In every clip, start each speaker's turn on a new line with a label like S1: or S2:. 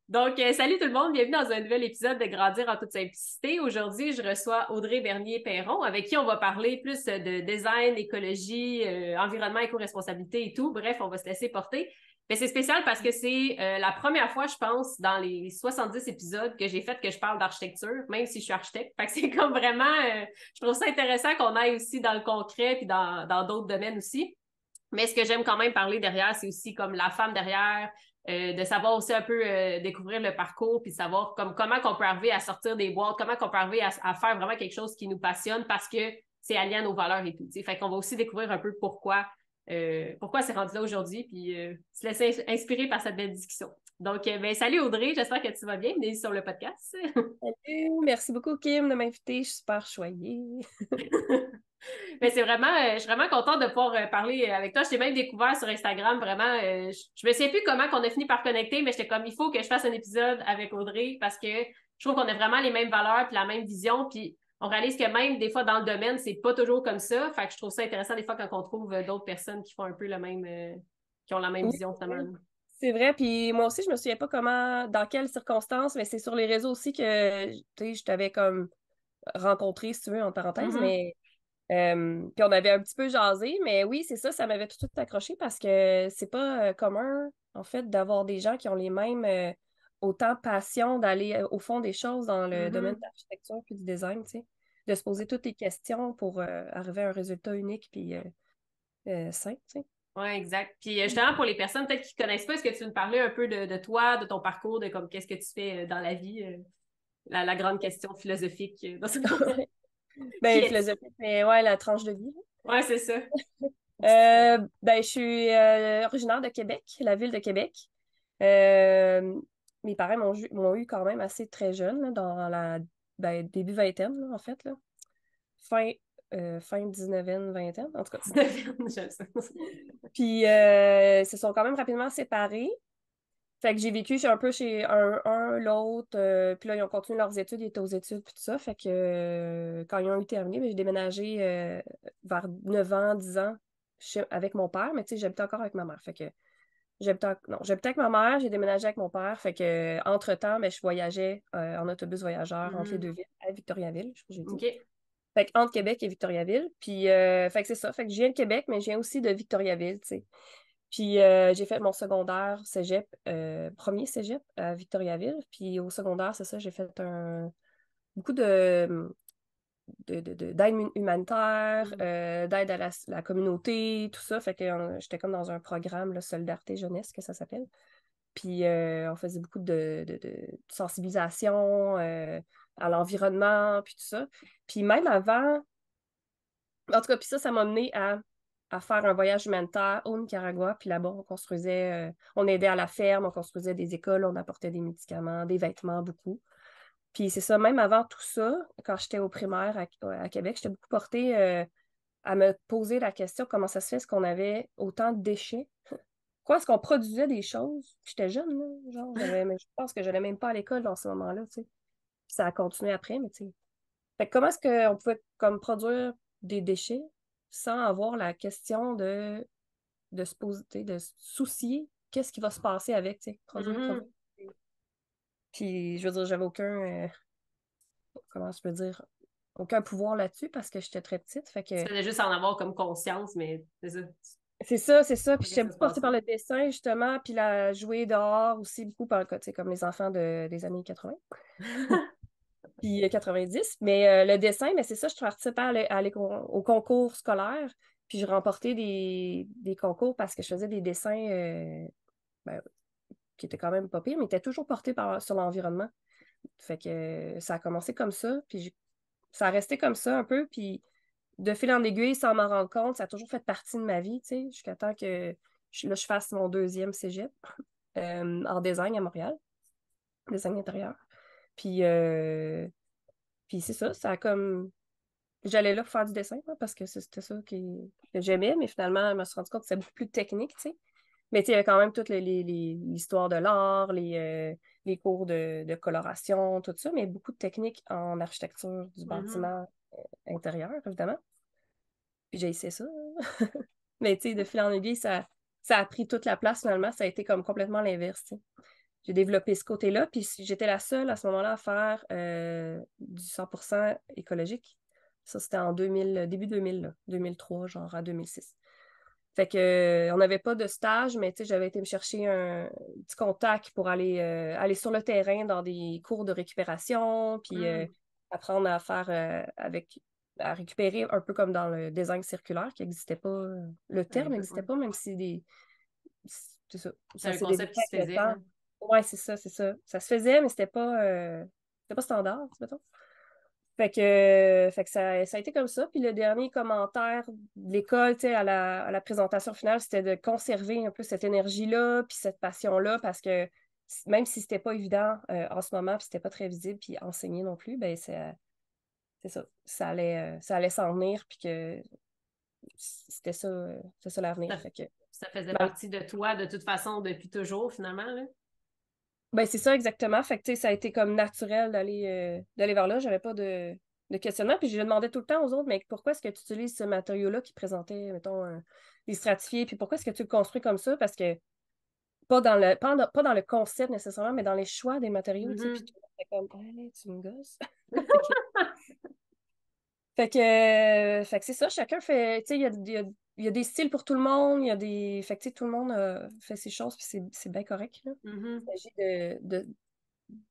S1: Donc, salut tout le monde, bienvenue dans un nouvel épisode de Grandir en toute simplicité. Aujourd'hui, je reçois Audrey Bernier-Perron, avec qui on va parler plus de design, écologie, environnement, éco-responsabilité et tout. Bref, on va se laisser porter. Mais c'est spécial parce que c'est la première fois, je pense, dans les 70 épisodes que j'ai fait que je parle d'architecture, même si je suis architecte. Fait que c'est comme vraiment, je trouve ça intéressant qu'on aille aussi dans le concret puis dans d'autres domaines aussi. Mais ce que j'aime quand même parler derrière, c'est aussi comme la femme derrière, de savoir aussi un peu découvrir le parcours, puis de savoir comment qu'on peut arriver à sortir des boîtes, comment qu'on peut arriver à faire vraiment quelque chose qui nous passionne parce que c'est allié à nos valeurs et tout. T'sais. Fait qu'on va aussi découvrir un peu pourquoi c'est rendu là aujourd'hui, puis se laisser inspirer par cette belle discussion. Donc, ben, salut Audrey, j'espère que tu vas bien. Bienvenue sur le podcast.
S2: Salut, merci beaucoup Kim de m'inviter, je suis super choyée.
S1: Mais c'est vraiment, je suis vraiment contente de pouvoir parler avec toi. Je t'ai même découvert sur Instagram, vraiment. Je me sais plus comment qu'on a fini par connecter, mais j'étais comme, il faut que je fasse un épisode avec Audrey parce que je trouve qu'on a vraiment les mêmes valeurs puis la même vision. Puis on réalise que même des fois dans le domaine, c'est pas toujours comme ça. Fait que je trouve ça intéressant des fois quand on trouve d'autres personnes qui font un peu le même, qui ont la même
S2: Oui,
S1: vision finalement.
S2: c'est vrai, puis moi aussi je me souviens pas comment, dans quelles circonstances, mais c'est sur les réseaux aussi que tu sais, je t'avais comme rencontré, si tu veux, en parenthèse,
S1: Mhm.
S2: mais puis on avait un petit peu jasé, mais oui, c'est ça, ça m'avait tout de suite accroché parce que c'est pas commun, en fait, d'avoir des gens qui ont les mêmes autant passion d'aller au fond des choses dans le domaine de
S1: Mhm.
S2: l'architecture puis du design, tu sais, de se poser toutes les questions pour arriver à un résultat unique puis sain, tu sais.
S1: Ouais, exact. Puis justement, pour les personnes peut-être qui connaissent pas, est-ce que tu veux me parler un peu de toi, de ton parcours, de comme qu'est-ce que tu fais dans la vie, la grande question philosophique dans ce Qui
S2: Ben,
S1: es-tu?
S2: philosophique, mais ouais, la tranche de vie.
S1: Ouais, c'est ça.
S2: Ben, je suis originaire de Québec, la ville de Québec. Euh, Mes parents m'ont eu quand même assez très jeune, là, dans la début vingtaine, là, en fait. Là. Fin, fin 19e, vingtaine, en tout cas.
S1: 19e, j'aime ça.
S2: Puis, ils se sont quand même rapidement séparés. Fait que j'ai vécu un peu chez l'autre. Puis là, ils ont continué leurs études, ils étaient aux études, puis tout ça. Fait que quand ils ont eu terminé, ben, j'ai déménagé vers 9 ans, 10 ans avec mon père. Mais tu sais, j'habitais encore avec ma mère. Fait que non, j'habitais avec ma mère, j'ai déménagé avec mon père. Fait que entre-temps, ben, je voyageais en autobus voyageur entre les
S1: Mhm.
S2: deux villes, à Victoriaville, je crois que j'ai dit.
S1: OK.
S2: Fait que entre Québec et Victoriaville. Puis, fait que c'est ça. Fait que je viens de Québec, mais je viens aussi de Victoriaville, tu sais. Puis j'ai fait mon secondaire cégep, premier cégep à Victoriaville. Puis au secondaire, c'est ça, j'ai fait beaucoup d'aide humanitaire,
S1: Mhm.
S2: d'aide à la communauté, tout ça. Fait que j'étais comme dans un programme, là, Solidarité Jeunesse, que ça s'appelle. Puis on faisait beaucoup de sensibilisation à l'environnement, puis tout ça. Puis même avant, en tout cas, puis ça m'a mené à faire un voyage humanitaire au Nicaragua. Puis là-bas, on construisait, on aidait à la ferme, on construisait des écoles, on apportait des médicaments, des vêtements, beaucoup. Puis c'est ça, même avant tout ça, quand j'étais au primaire à Québec, j'étais beaucoup portée à me poser la question comment ça se fait est-ce qu'on avait autant de déchets? Pourquoi est-ce qu'on produisait des choses? Puis j'étais jeune, là, genre, mais je pense que je n'allais même pas à l'école dans ce moment-là, tu sais. Puis ça a continué après, mais tu sais. Fait que comment est-ce qu'on pouvait comme produire des déchets sans avoir la question de se poser, tu sais, de se soucier qu'est-ce qui va se passer avec, tu sais, produire, produire.
S1: Mhm.
S2: Puis, je veux dire, j'avais comment je peux dire, aucun pouvoir là-dessus parce que j'étais très petite. Fait
S1: Tu
S2: que
S1: faisais juste en avoir comme conscience, mais c'est ça.
S2: c'est ça, c'est ça. Puis
S1: Qu'est-ce
S2: j'étais
S1: que ça se
S2: beaucoup portée
S1: passait?
S2: par le dessin, justement, puis la jouer dehors aussi, beaucoup par, tu sais, comme les enfants des années 80. Puis 90. Mais le dessin, mais c'est ça, je participais au concours scolaire, puis je remportais des concours parce que je faisais des dessins ben, qui étaient quand même pas pires, mais étaient toujours portés sur l'environnement. Fait que ça a commencé comme ça, puis ça a resté comme ça un peu, puis de fil en aiguille, sans m'en rendre compte, ça a toujours fait partie de ma vie, tu sais, jusqu'à temps que je fasse mon deuxième cégep en design à Montréal, design intérieur. Puis, puis c'est ça, ça a comme j'allais là pour faire du dessin, hein, parce que c'était ça que j'aimais, mais finalement, je me suis rendu compte que c'était beaucoup plus technique, tu sais. Mais tu sais, il y avait quand même toute l'histoire de l'art, les cours de coloration, tout ça, mais beaucoup de techniques en architecture du
S1: Mhm.
S2: bâtiment intérieur, évidemment. Puis j'ai essayé ça. Hein. Mais tu sais, de fil en aiguille, ça a pris toute la place finalement. Ça a été comme complètement l'inverse, tu sais. j'ai développé ce côté-là. Puis j'étais la seule à ce moment-là à faire du 100% écologique. Ça, c'était en 2000, début 2000, là, 2003, genre à 2006. Fait que, on n'avait pas de stage, mais tu sais, j'avais été me chercher un petit contact pour aller sur le terrain dans des cours de récupération, puis
S1: Mm.
S2: apprendre à faire à récupérer un peu comme dans le design circulaire qui n'existait pas. Le terme n'existait
S1: Ouais.
S2: pas, même si c'est ça.
S1: C'est
S2: Ça
S1: un
S2: s'est
S1: concept
S2: développé
S1: qui se
S2: avec le
S1: faisait,
S2: temps.
S1: là.
S2: Ouais, c'est ça, c'est ça. Ça se faisait, mais c'était pas standard, mettons. Fait que ça a été comme ça. Puis le dernier commentaire de l'école, tu sais, à la présentation finale, c'était de conserver un peu cette énergie-là, puis cette passion-là, parce que même si c'était pas évident en ce moment, puis c'était pas très visible, puis enseigner non plus, ben c'est ça. Ça allait s'en venir, puis que c'était ça l'avenir.
S1: Ça,
S2: Fait que,
S1: ça faisait
S2: ben,
S1: partie de toi, de toute façon, depuis toujours, finalement, là.
S2: ben, c'est ça exactement. Fait que, tu sais, ça a été comme naturel d'aller vers là. J'avais pas de questionnement. Puis je demandais tout le temps aux autres, mais pourquoi est-ce que tu utilises ce matériau-là qui présentait, mettons, des stratifiés? Puis pourquoi est-ce que tu le construis comme ça? Parce que pas dans le concept nécessairement, mais dans les choix des matériaux, tu sais. Puis
S1: Mhm.
S2: tout le monde était comme, hey, tu me gosses.
S1: OK.
S2: Fait que c'est ça, chacun fait, tu sais, il y a des styles pour tout le monde, fait que, tu sais, tout le monde fait ses choses, puis c'est bien correct, là. Il
S1: Mhm.
S2: s'agit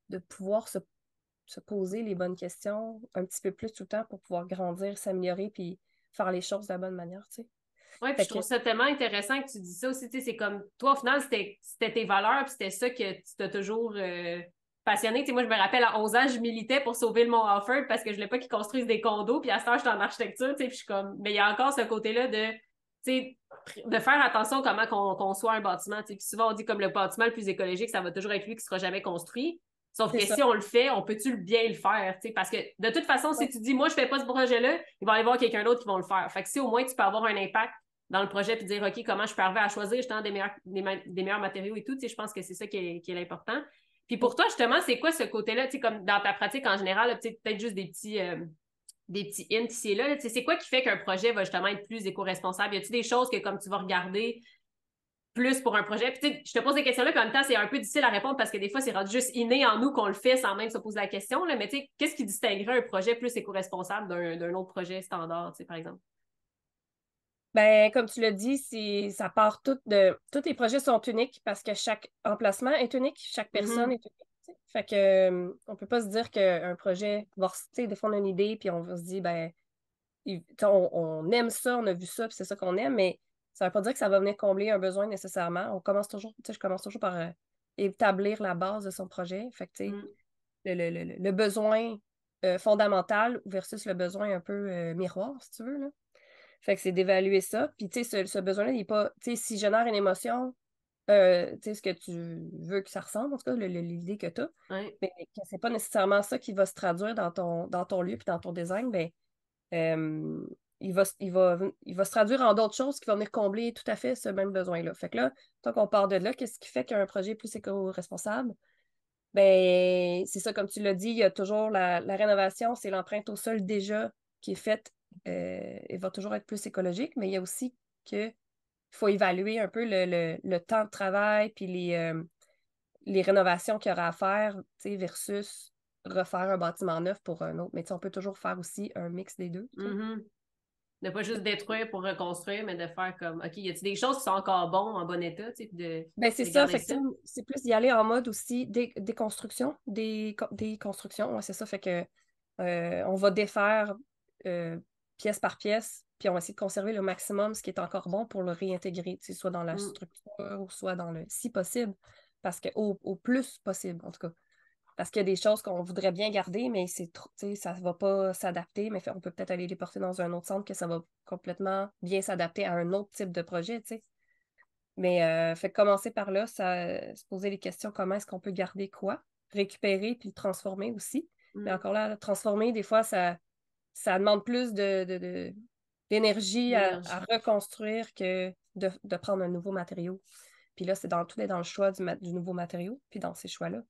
S2: de pouvoir se poser les bonnes questions un petit peu plus tout le temps pour pouvoir grandir, s'améliorer, puis faire les choses de la bonne manière, tu sais.
S1: Oui, puis
S2: Fait
S1: je
S2: que,
S1: trouve ça tellement intéressant que tu dis ça aussi. Tu sais, c'est comme, toi, au final, c'était tes valeurs, puis c'était ça que tu t'as toujours passionné. Tu sais, moi, je me rappelle, à 11 ans, je militais pour sauver le Mont Offord parce que je voulais pas qu'ils construisent des condos, puis à ce temps, j'étais en architecture, tu sais, puis je suis comme, mais il y a encore ce côté-là de, tu sais, de faire attention comment qu'on conçoit un bâtiment. Tu sais, puis souvent, on dit comme le bâtiment le plus écologique, ça va toujours être lui qui sera jamais construit. Sauf
S2: c'est
S1: que
S2: ça.
S1: si on le fait, on peut-tu bien le faire? Tu sais, parce que de toute façon, si
S2: Ouais.
S1: tu dis, moi, je fais pas ce projet-là, il va aller voir quelqu'un d'autre qui va le faire. Fait que si au moins tu peux avoir un impact dans le projet puis dire, OK, comment je peux arriver à choisir justement des meilleurs matériaux et tout. Tu sais, je pense que c'est ça qui est l'important. Puis pour toi, justement, c'est quoi ce côté-là, tu sais, comme dans ta pratique en général, là, peut-être juste des petits hints ici et là, tu sais, c'est quoi qui fait qu'un projet va justement être plus éco-responsable? Y a-t-il des choses que comme tu vas regarder plus pour un projet? Puis tu sais, je te pose des questions-là, puis en même temps, c'est un peu difficile à répondre parce que des fois, c'est rendu juste inné en nous qu'on le fait sans même se poser la question, là. Mais tu sais, qu'est-ce qui distinguerait un projet plus éco-responsable d'un autre projet standard, tu sais, par exemple?
S2: Ben, comme tu l'as dit, ça part tous les projets sont uniques parce que chaque emplacement est unique, chaque personne
S1: Mhm.
S2: est unique, tu sais. Fait que, on peut pas se dire qu'un projet va, tu sais, des fois, on a une idée, puis on va se dire, ben, on aime ça, on a vu ça, puis c'est ça qu'on aime, mais ça veut pas dire que ça va venir combler un besoin nécessairement. On commence toujours, tu sais, je commence toujours par établir la base de son projet. Fait que, tu sais,
S1: Mhm.
S2: le besoin fondamental versus le besoin un peu miroir, si tu veux, là. Fait que c'est d'évaluer ça. Puis, tu sais, ce besoin-là, il est pas, tu sais, s'il génère une émotion, tu sais, ce que tu veux que ça ressemble, en tout cas, l'idée que tu as,
S1: Ouais.
S2: mais que c'est pas nécessairement ça qui va se traduire dans ton lieu puis dans ton design, ben, euh, il va se traduire en d'autres choses qui vont venir combler tout à fait ce même besoin-là. Fait que là, tant qu'on part de là, qu'est-ce qui fait qu'un projet est plus éco-responsable? Ben, c'est ça, comme tu l'as dit, il y a toujours la rénovation, c'est l'empreinte au sol déjà qui est faite et va toujours être plus écologique, mais il y a aussi que il faut évaluer un peu le temps de travail puis les rénovations qu'il y aura à faire, tu sais, versus refaire un bâtiment neuf pour un autre. Mais tu sais, on peut toujours faire aussi un mix des deux, tu sais.
S1: Mhm. De pas juste détruire pour reconstruire, mais de faire comme, OK, y a-t-il des choses qui sont encore bonnes, en bon état, tu sais, puis
S2: Ben, c'est
S1: de
S2: ça,
S1: garder
S2: fait que, tu
S1: ça?
S2: sais, c'est plus d'y aller en mode aussi déconstruction, des constructions, ouais, c'est ça, fait que on va défaire euh, pièce par pièce, puis on va essayer de conserver le maximum ce qui est encore bon pour le réintégrer, tu sais, soit dans la
S1: Mm.
S2: structure ou soit dans le si possible, parce que au plus possible, en tout cas. Parce qu'il y a des choses qu'on voudrait bien garder, mais c'est trop, tu sais, ça ne va pas s'adapter, mais on peut peut-être aller les porter dans un autre centre que ça va complètement bien s'adapter à un autre type de projet, tu sais. Mais fait que commencer par là, se poser les questions, comment est-ce qu'on peut garder quoi, récupérer puis transformer aussi. Mais
S1: Mm.
S2: encore là, transformer, des fois, ça demande plus d'énergie à
S1: D'énergie.
S2: reconstruire que de prendre un nouveau matériau. Puis là, tout est dans le choix du nouveau matériau, puis dans ces choix-là,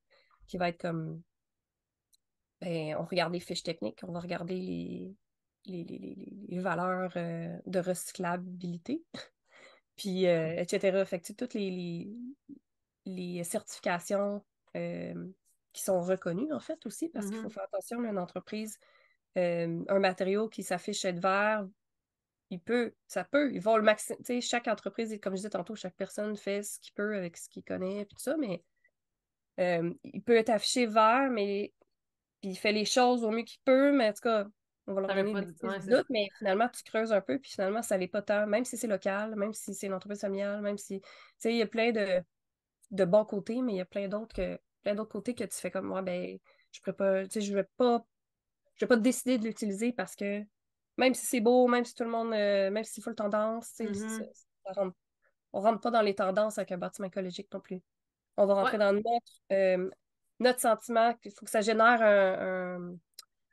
S2: qui va être comme, ben, on regarde les fiches techniques, on va regarder les valeurs de recyclabilité, puis etc. Fait que, tu sais, toutes les certifications qui sont reconnus, en fait, aussi, parce qu'il faut faire attention, là, une entreprise, un matériau qui s'affiche être vert, ils vont le maximum. Tu sais, chaque entreprise, comme je disais tantôt, chaque personne fait ce qu'il peut avec ce qu'il connaît, puis tout ça, mais il peut être affiché vert, mais puis il fait les choses au mieux qu'il peut, mais en tout cas, on va leur
S1: Ça veut
S2: donner
S1: pas
S2: des
S1: dire.
S2: petits
S1: Ouais, c'est ça.
S2: doutes, mais finalement, tu creuses un peu, puis finalement, ça l'est pas tant, même si c'est local, même si c'est une entreprise familiale, même si, tu sais, il y a plein de bons côtés, mais il y a plein d'autres côtés que tu fais comme moi, ben, je pourrais pas, tu sais, je vais pas décider de l'utiliser parce que même si c'est beau, même si tout le monde, même s'il faut le tendance, tu sais, on rentre pas dans les tendances avec un bâtiment écologique non plus. On va
S1: Ouais.
S2: rentrer dans notre sentiment, il faut que ça génère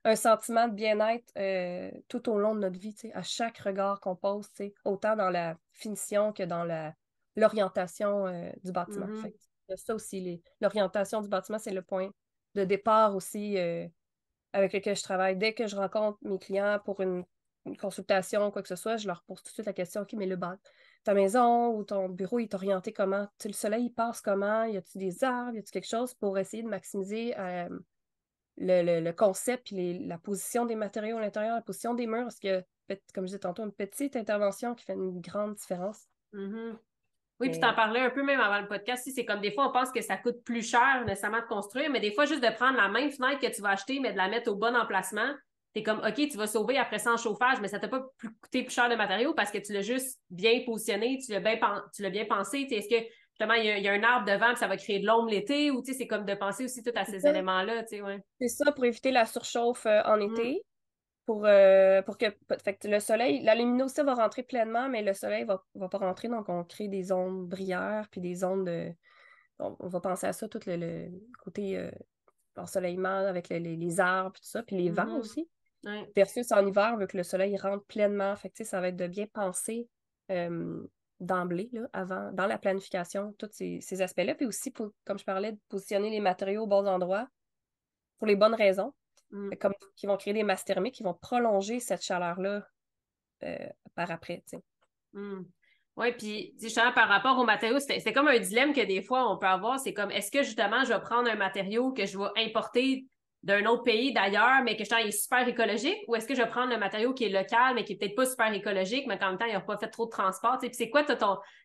S2: un sentiment de bien-être tout au long de notre vie, tu sais, à chaque regard qu'on pose, tu sais, autant dans la finition que dans l'orientation du bâtiment. Fait que, il y a ça aussi, l'orientation du bâtiment, c'est le point de départ aussi avec lequel je travaille. Dès que je rencontre mes clients pour une consultation ou quoi que ce soit, je leur pose tout de suite la question, OK, mais ta maison ou ton bureau, il est orienté comment? Tu sais, le soleil, il passe comment? Y a-t-il des arbres? Y a-t-il quelque chose pour essayer de maximiser le concept et la position des matériaux à l'intérieur, la position des murs? Parce que, comme je disais tantôt, une petite intervention qui fait une grande différence.
S1: Mhm. Oui, puis t'en
S2: Mais
S1: parlais un peu même avant le podcast, si c'est comme des fois on pense que ça coûte plus cher nécessairement de construire, mais des fois juste de prendre la même fenêtre que tu vas acheter, mais de la mettre au bon emplacement, t'es comme OK, tu vas sauver après ça en chauffage, mais ça t'a pas coûté plus cher de matériaux parce que tu l'as juste bien positionné, tu l'as bien pensé. Est-ce que justement il y a un arbre devant puis ça va créer de l'ombre l'été ou c'est comme de penser aussi tout à
S2: c'est
S1: ces
S2: ça.
S1: éléments-là, tu sais, ouais.
S2: C'est ça pour éviter la surchauffe en
S1: Mm,
S2: été. Pour que fait que le soleil, la luminosité va rentrer pleinement, mais le soleil va pas rentrer, donc on crée des zones brillères, puis des zones de. On va penser à ça, tout le côté ensoleillement avec les arbres, puis tout ça, puis les vents
S1: mhm,
S2: aussi.
S1: ouais.
S2: Versus en hiver, vu que le soleil rentre pleinement. Fait que, tu sais, ça va être de bien penser euh, d'emblée, là, avant, dans la planification, tous ces aspects-là. Puis aussi, comme je parlais, de positionner les matériaux aux bons endroits pour les bonnes raisons.
S1: Mm.
S2: Comme qui vont créer des masses thermiques qui vont prolonger cette chaleur-là par après, tu sais.
S1: Hmm. Oui, puis justement, par rapport aux matériaux, c'est comme un dilemme que des fois on peut avoir. C'est comme, est-ce que justement, je vais prendre un matériau que je vais importer d'un autre pays d'ailleurs, mais que justement, il est super écologique, ou est-ce que je vais prendre le matériau qui est local, mais qui est peut-être pas super écologique, mais qu'en même temps, il n'a pas fait trop de transport. Puis c'est quoi, tu sais,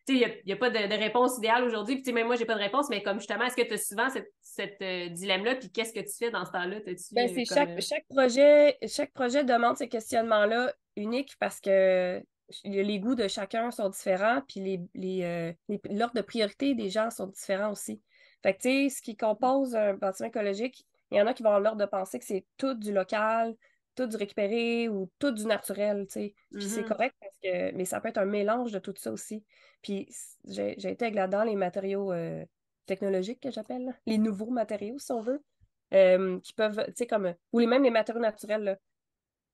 S1: il y a pas de réponse idéale aujourd'hui, puis même moi, j'ai pas de réponse, mais comme justement, est-ce que tu as souvent cette dilemme-là, puis qu'est-ce que tu fais dans ce temps-là? T'as-tu
S2: Ben, c'est
S1: comme...
S2: chaque projet demande ces questionnements-là uniques parce que les goûts de chacun sont différents, puis l'ordre de priorité des gens sont différents aussi. Fait que, tu sais, ce qui compose un bâtiment écologique, il y en a qui vont avoir l'ordre de penser que c'est tout du local, tout du récupéré ou tout du naturel, tu sais. Puis c'est
S1: Mhm.
S2: correct mais ça peut être un mélange de tout ça aussi. Puis j'intègre là-dedans les matériaux technologiques que j'appelle, là. Les nouveaux matériaux, si on veut qui peuvent, tu sais, ou même les matériaux naturels, là,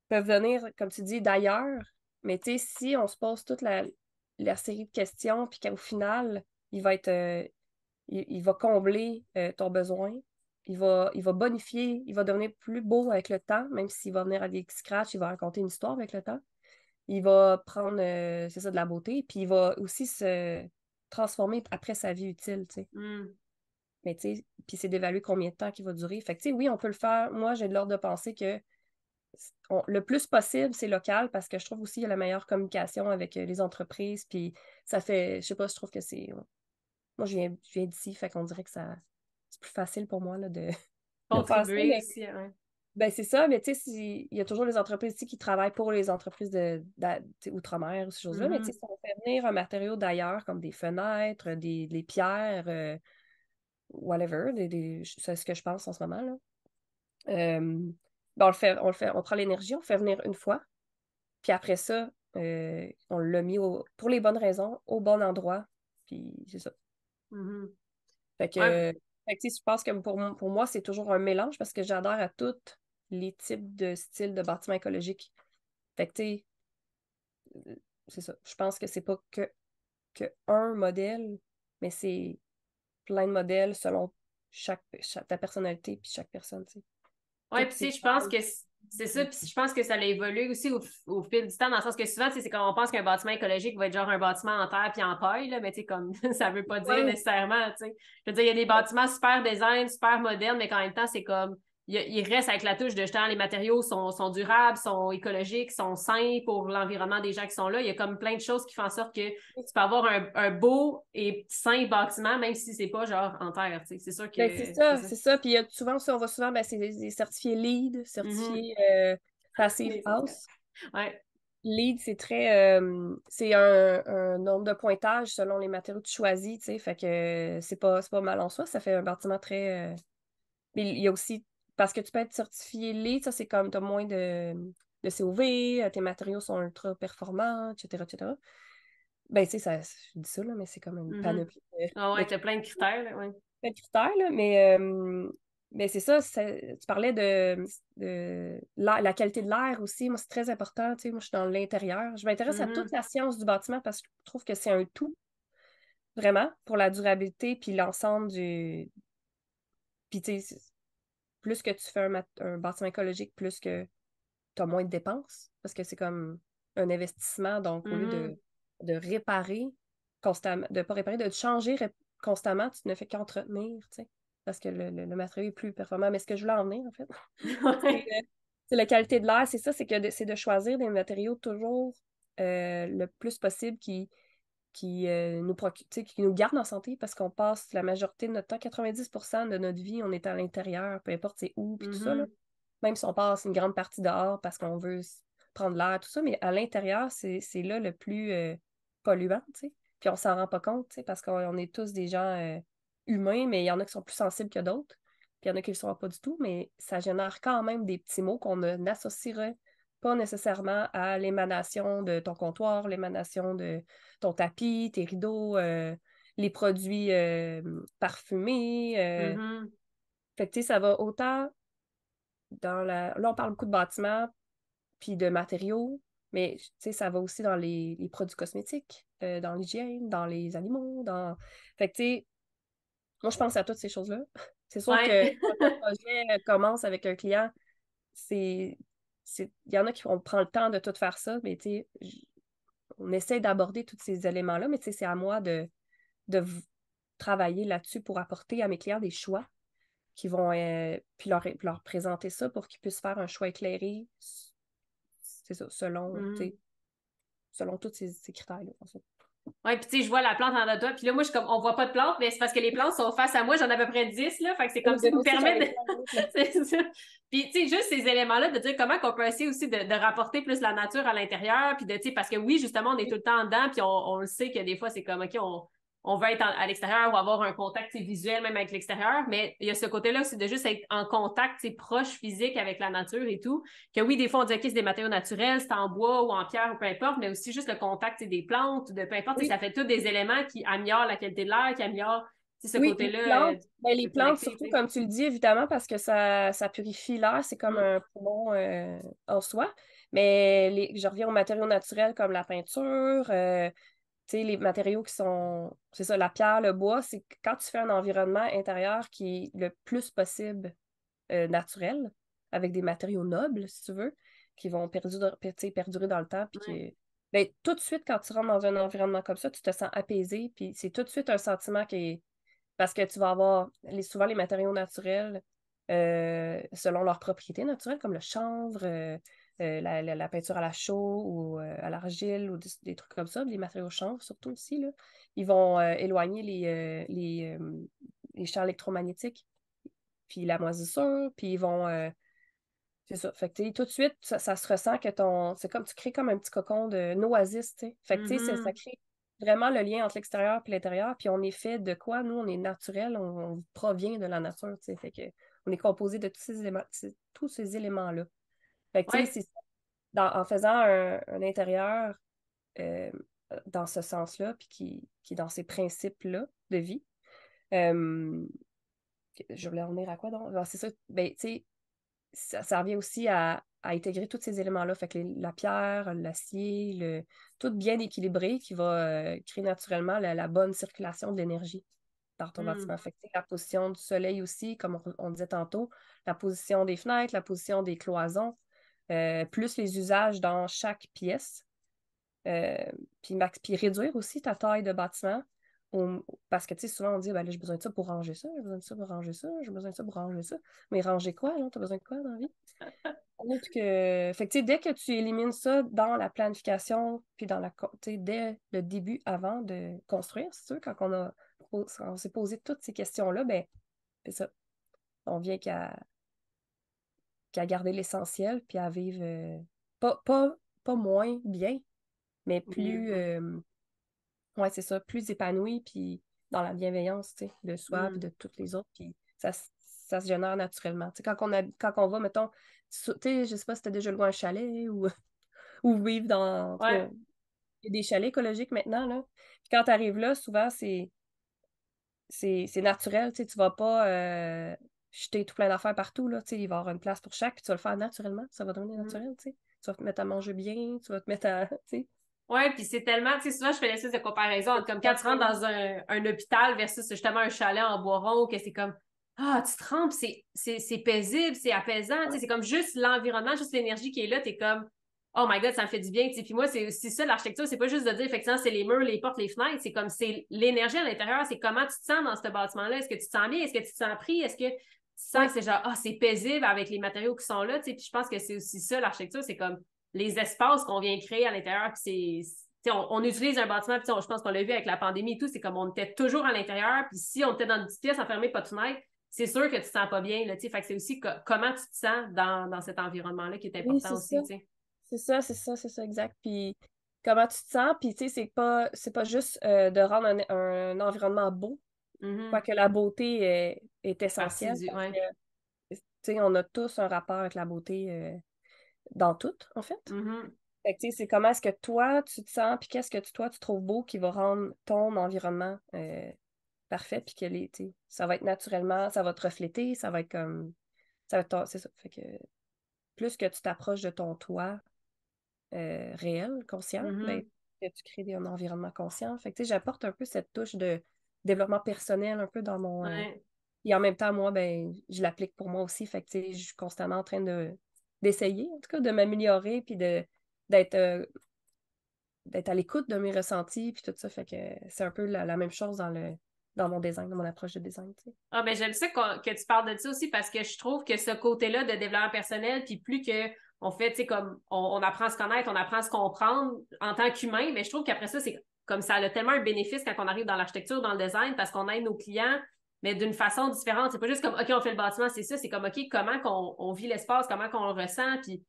S2: peuvent venir, comme tu dis, d'ailleurs. Mais tu sais, si on se pose toute la série de questions, puis qu'au final, il va combler ton besoin, il va bonifier, il va devenir plus beau avec le temps, même s'il va venir à des scratchs, il va raconter une histoire avec le temps. Il va prendre, c'est ça, de la beauté, puis il va aussi se transformer après sa vie utile, tu sais.
S1: Hmm.
S2: Mais tu sais, puis c'est d'évaluer combien de temps qu'il va durer. Fait que tu sais, oui, on peut le faire. Moi, j'ai de l'ordre de penser que le plus possible, c'est local parce que je trouve aussi qu'il y a la meilleure communication avec les entreprises. Puis ça fait, je sais pas, je trouve que c'est. Moi, je viens d'ici, fait qu'on dirait que c'est plus facile pour moi là, de faire ça.
S1: Contribuer
S2: Mais
S1: aussi, ouais.
S2: ben, c'est ça, mais tu sais, il y a toujours les entreprises ici qui travaillent pour les entreprises tu sais, outre-mer ou ces choses-là. Mais tu sais,
S1: Mhm.
S2: si on fait venir un matériau d'ailleurs, comme des fenêtres, des pierres, whatever, c'est ce que je pense en ce moment, là. Ben, on prend l'énergie, on le fait venir une fois, puis après ça, on l'a mis pour les bonnes raisons, au bon endroit, puis c'est ça.
S1: Mhm.
S2: Fait
S1: Ouais.
S2: que, tu sais, je pense que pour moi, c'est toujours un mélange parce que j'adore à tous les types de styles de bâtiments écologiques. Fait que, tu sais, c'est ça. Je pense que c'est pas que un modèle, mais c'est plein de modèles selon ta personnalité puis chaque personne, tu sais.
S1: Ouais,
S2: Tout
S1: puis tu sais,
S2: est
S1: je pense que C'est ça, puis je pense que ça a évolué aussi au fil du temps, dans le sens que souvent, c'est comme on pense qu'un bâtiment écologique va être genre un bâtiment en terre puis en paille, là, mais tu sais, comme ça veut pas dire
S2: Oui.
S1: nécessairement, tu sais. Je veux dire, il y a des bâtiments super design, super modernes, mais qu'en même temps, c'est comme il reste avec la touche de justement les matériaux sont durables, sont écologiques, sont sains pour l'environnement des gens qui sont là. Il y a comme plein de choses qui font en sorte que tu peux avoir un beau et sain bâtiment, même si c'est pas genre en terre, tu sais. C'est sûr que
S2: Ben,
S1: c'est ça.
S2: c'est ça. Puis il y a souvent, on va souvent, ben, c'est des certifiés LEED,
S1: Mhm.
S2: certifiés Passive
S1: Les certificats.
S2: House.
S1: Ouais.
S2: LEED, c'est un nombre de pointage selon les matériaux que tu choisis, tu sais. Fait que c'est pas mal en soi. Ça fait un bâtiment très. Mais il y a aussi, parce que tu peux être certifié LEED, ça, c'est comme, tu as moins de COV, tes matériaux sont ultra performants, etc., etc. Ben, tu sais, je dis ça, là, mais c'est comme une
S1: Mhm.
S2: panoplie
S1: Ah
S2: de
S1: ouais, t'as plein de critères, là, ouais.
S2: plein de critères, là, mais c'est ça, tu parlais de la qualité de l'air aussi. Moi, c'est très important. Tu sais, moi, je suis dans l'intérieur. Je m'intéresse à toute
S1: Mhm.
S2: la science du bâtiment parce que je trouve que c'est un tout, vraiment, pour la durabilité puis l'ensemble du. Puis, tu sais, plus que tu fais un bâtiment écologique, plus que tu as moins de dépenses parce que c'est comme un investissement. Donc, au lieu
S1: Mhm.
S2: de réparer constamment, de ne pas réparer, de changer constamment, tu ne fais qu'entretenir, tu sais, parce que le matériau est plus performant. Mais ce que je voulais en venir, en fait, c'est
S1: Ouais.
S2: c'est la qualité de l'air, c'est ça, c'est que c'est de choisir des matériaux toujours le plus possible qui nous gardent en santé parce qu'on passe la majorité de notre temps, 90% de notre vie, on est à l'intérieur, peu importe c'est où, puis tout ça, là.
S1: Mhm.
S2: Même si on passe une grande partie dehors parce qu'on veut prendre l'air, tout ça, mais à l'intérieur, c'est là le plus polluant, tu sais. Puis on s'en rend pas compte, tu sais, parce qu'on est tous des gens humains, mais il y en a qui sont plus sensibles que d'autres, puis il y en a qui le sont pas du tout, mais ça génère quand même des petits mots qu'on n'associerait pas nécessairement à l'émanation de ton comptoir, l'émanation de ton tapis, tes rideaux, les produits parfumés.
S1: Mhm.
S2: Fait que, tu sais, ça va autant dans la. Là, on parle beaucoup de bâtiments puis de matériaux, mais tu sais, ça va aussi dans les produits cosmétiques, dans l'hygiène, dans les animaux, dans. Fait que, tu sais, moi, je pense à toutes ces choses-là. C'est sûr
S1: Ouais.
S2: que quand un projet commence avec un client, c'est. Il y en a qui on prend le temps de tout faire ça, mais tu sais, on essaie d'aborder tous ces éléments-là, mais tu sais, c'est à moi de travailler là-dessus pour apporter à mes clients des choix qui vont puis leur présenter ça pour qu'ils puissent faire un choix éclairé, c'est ça,
S1: Mhm.
S2: selon tous ces critères-là, en fait.
S1: Ouais, puis tu sais, je vois la plante en toi, puis là, moi, je suis comme, on voit pas de plante, mais c'est parce que les plantes sont face à moi, j'en ai à peu près 10 là, fait que c'est comme
S2: Oui,
S1: ça
S2: ben,
S1: me
S2: moi aussi, j'en
S1: permet
S2: ai
S1: de.
S2: plein d'autres, là.
S1: C'est ça. Puis, tu sais, juste ces éléments-là, de dire comment qu'on peut essayer aussi de rapporter plus la nature à l'intérieur, puis de, tu sais, parce que oui, justement, on est tout le temps dedans, puis on le sait que des fois, c'est comme, OK, on veut être à l'extérieur ou avoir un contact tu sais, visuel même avec l'extérieur, mais il y a ce côté-là aussi de juste être en contact, tu sais, proche physique avec la nature et tout. Que oui, des fois, on dit, OK, c'est des matériaux naturels, c'est en bois ou en pierre ou peu importe, mais aussi juste le contact tu sais, des plantes, de peu importe, tu sais,
S2: Oui,
S1: ça fait tous des éléments qui améliorent la qualité de l'air, qui améliorent tu sais, ce
S2: oui, les
S1: côté-là
S2: plantes, ben, les
S1: de
S2: plantes,
S1: connecter,
S2: surtout
S1: tu sais.
S2: comme tu le dis, évidemment, parce que ça purifie l'air, c'est comme
S1: Mm.
S2: un poumon en soi. Mais je reviens aux matériaux naturels comme la peinture, tu sais, les matériaux qui sont, c'est ça, la pierre, le bois, c'est que quand tu fais un environnement intérieur qui est le plus possible naturel, avec des matériaux nobles, si tu veux, qui vont tu sais, perdurer dans le temps, puis
S1: Ouais.
S2: ben, tout de suite, quand tu rentres dans un environnement comme ça, tu te sens apaisé, puis c'est tout de suite un sentiment qui est. Parce que tu vas avoir souvent les matériaux naturels, selon leurs propriétés naturelles, comme le chanvre, la peinture à la chaux ou à l'argile ou des trucs comme ça, les matériaux chanvre surtout aussi, là, ils vont éloigner les champs électromagnétiques, puis la moisissure, puis ils vont. C'est ça. Fait que, tu sais, tout de suite, ça se ressent que c'est comme tu crées comme un petit cocon de oasis, tu sais. Fait que, tu sais, ça
S1: Mhm.
S2: crée vraiment le lien entre l'extérieur et l'intérieur. Puis on est fait de quoi? Nous, on est naturel, on provient de la nature, tu sais. Fait que on est composé de tous ces éléments-là. Fait que, tu sais,
S1: Ouais.
S2: c'est ça. En faisant un intérieur euh, dans ce sens-là, puis qui est dans ces principes-là de vie. euh, je voulais en venir à quoi donc? Alors, c'est ça. Ben, tu sais, ça revient aussi à intégrer tous ces éléments-là. Fait que la pierre, l'acier, tout bien équilibré qui va créer naturellement la bonne circulation de l'énergie dans ton
S1: Mm.
S2: bâtiment. Fait que, tu sais, la position du soleil aussi, comme on disait tantôt, la position des fenêtres, la position des cloisons. plus les usages dans chaque pièce. Euh, puis réduire aussi ta taille de bâtiment. Parce que, tu sais, souvent on dit, ben là, j'ai besoin de ça pour ranger ça, j'ai besoin de ça pour ranger ça, j'ai besoin de ça pour ranger ça. Mais ranger quoi, genre, t'as besoin de quoi dans la vie? Autre que... Fait que, tu sais, dès que tu élimines ça dans la planification, puis tu sais, dès le début, avant de construire, c'est sûr, quand on s'est posé toutes ces questions-là, ben, c'est ça. On vient qu'à garder l'essentiel, puis à vivre pas, pas, pas moins bien, mais plus,
S1: Mieux.
S2: ouais, c'est ça, plus épanoui, puis dans la bienveillance, tu sais, de soi, puis
S1: Mm.
S2: de toutes les autres, puis ça se génère naturellement. Tu sais, quand on va, mettons, tu sais, je sais pas si t'as déjà loué un chalet ou, ou vivre dans, en tout
S1: Ouais.
S2: cas, il y a des chalets écologiques maintenant, là. Puis quand tu arrives là, souvent, c'est naturel, tu sais, tu vas pas jeter tout plein d'affaires partout, là, tu sais, il va y avoir une place pour chaque, puis tu vas le faire naturellement, ça va devenir
S1: Mm.
S2: naturel, tu sais. Tu vas te mettre à manger bien, tu vas te mettre à, tu sais,
S1: Ouais, puis c'est tellement, tu sais, souvent je fais l'espèce de comparaison entre comme quand tu rentres dans un hôpital versus justement un chalet en bois rond, que c'est comme, ah, tu te trempes, c'est paisible, c'est apaisant, tu sais,
S2: ouais,
S1: c'est comme juste l'environnement, juste l'énergie qui est là, t'es comme, oh my God, ça me fait du bien, tu sais, puis moi, c'est aussi ça, l'architecture, c'est pas juste de dire, effectivement, c'est les murs, les portes, les fenêtres, c'est comme, c'est l'énergie à l'intérieur, c'est comment tu te sens dans ce bâtiment-là, est-ce que tu te sens bien, est-ce que tu te sens pris, est-ce que tu sens
S2: ouais.
S1: que c'est genre, ah, c'est paisible avec les matériaux qui sont là, tu sais, puis je pense que c'est aussi ça, l'architecture, c'est comme, les espaces qu'on vient créer à l'intérieur, puis on utilise un bâtiment, puis je pense qu'on l'a vu avec la pandémie et tout, c'est comme on était toujours à l'intérieur, puis si on était dans une petite pièce enfermée, pas de fenêtre, c'est sûr que tu te sens pas bien, là, tu sais, fait que c'est aussi comment tu te sens dans cet environnement-là qui est
S2: Oui,
S1: important
S2: c'est ça.
S1: aussi, tu sais.
S2: C'est ça, exact. Puis comment tu te sens, puis tu sais, c'est pas juste de rendre un environnement beau,
S1: Mhm.
S2: quoique la beauté est
S1: C'est partie
S2: essentielle
S1: du,
S2: parce
S1: ouais.
S2: que, tu sais, on a tous un rapport avec la beauté dans tout, en fait.
S1: Mhm.
S2: Fait que, tu sais, c'est comment est-ce que toi, tu te sens, puis qu'est-ce que toi, tu trouves beau qui va rendre ton environnement parfait, puis que tu sais, ça va être naturellement, ça va te refléter, ça va être comme, ça va être c'est ça. Fait que plus que tu t'approches de ton toi, réel, conscient, ben,
S1: Mhm.
S2: que tu crées un environnement conscient. Fait que, tu sais, j'apporte un peu cette touche de développement personnel un peu dans mon...
S1: Ouais.
S2: Et en même temps, moi, ben, je l'applique pour moi aussi. Fait que, tu sais, je suis constamment en train d'essayer, en tout cas, de m'améliorer, puis d'être d'être à l'écoute de mes ressentis, puis tout ça. Fait que c'est un peu la même chose dans mon design, dans mon approche de design, tu sais.
S1: Ah, ben j'aime ça que tu parles de ça aussi parce que je trouve que ce côté-là de développement personnel, puis plus que on fait, tu sais, comme on apprend à se connaître, on apprend à se comprendre en tant qu'humain, mais je trouve qu'après ça, c'est comme ça a tellement un bénéfice quand on arrive dans l'architecture, dans le design, parce qu'on aide nos clients, mais d'une façon différente. C'est pas juste comme, OK, on fait le bâtiment, c'est ça, c'est comme, OK, comment qu'on vit l'espace, comment qu'on le ressent, puis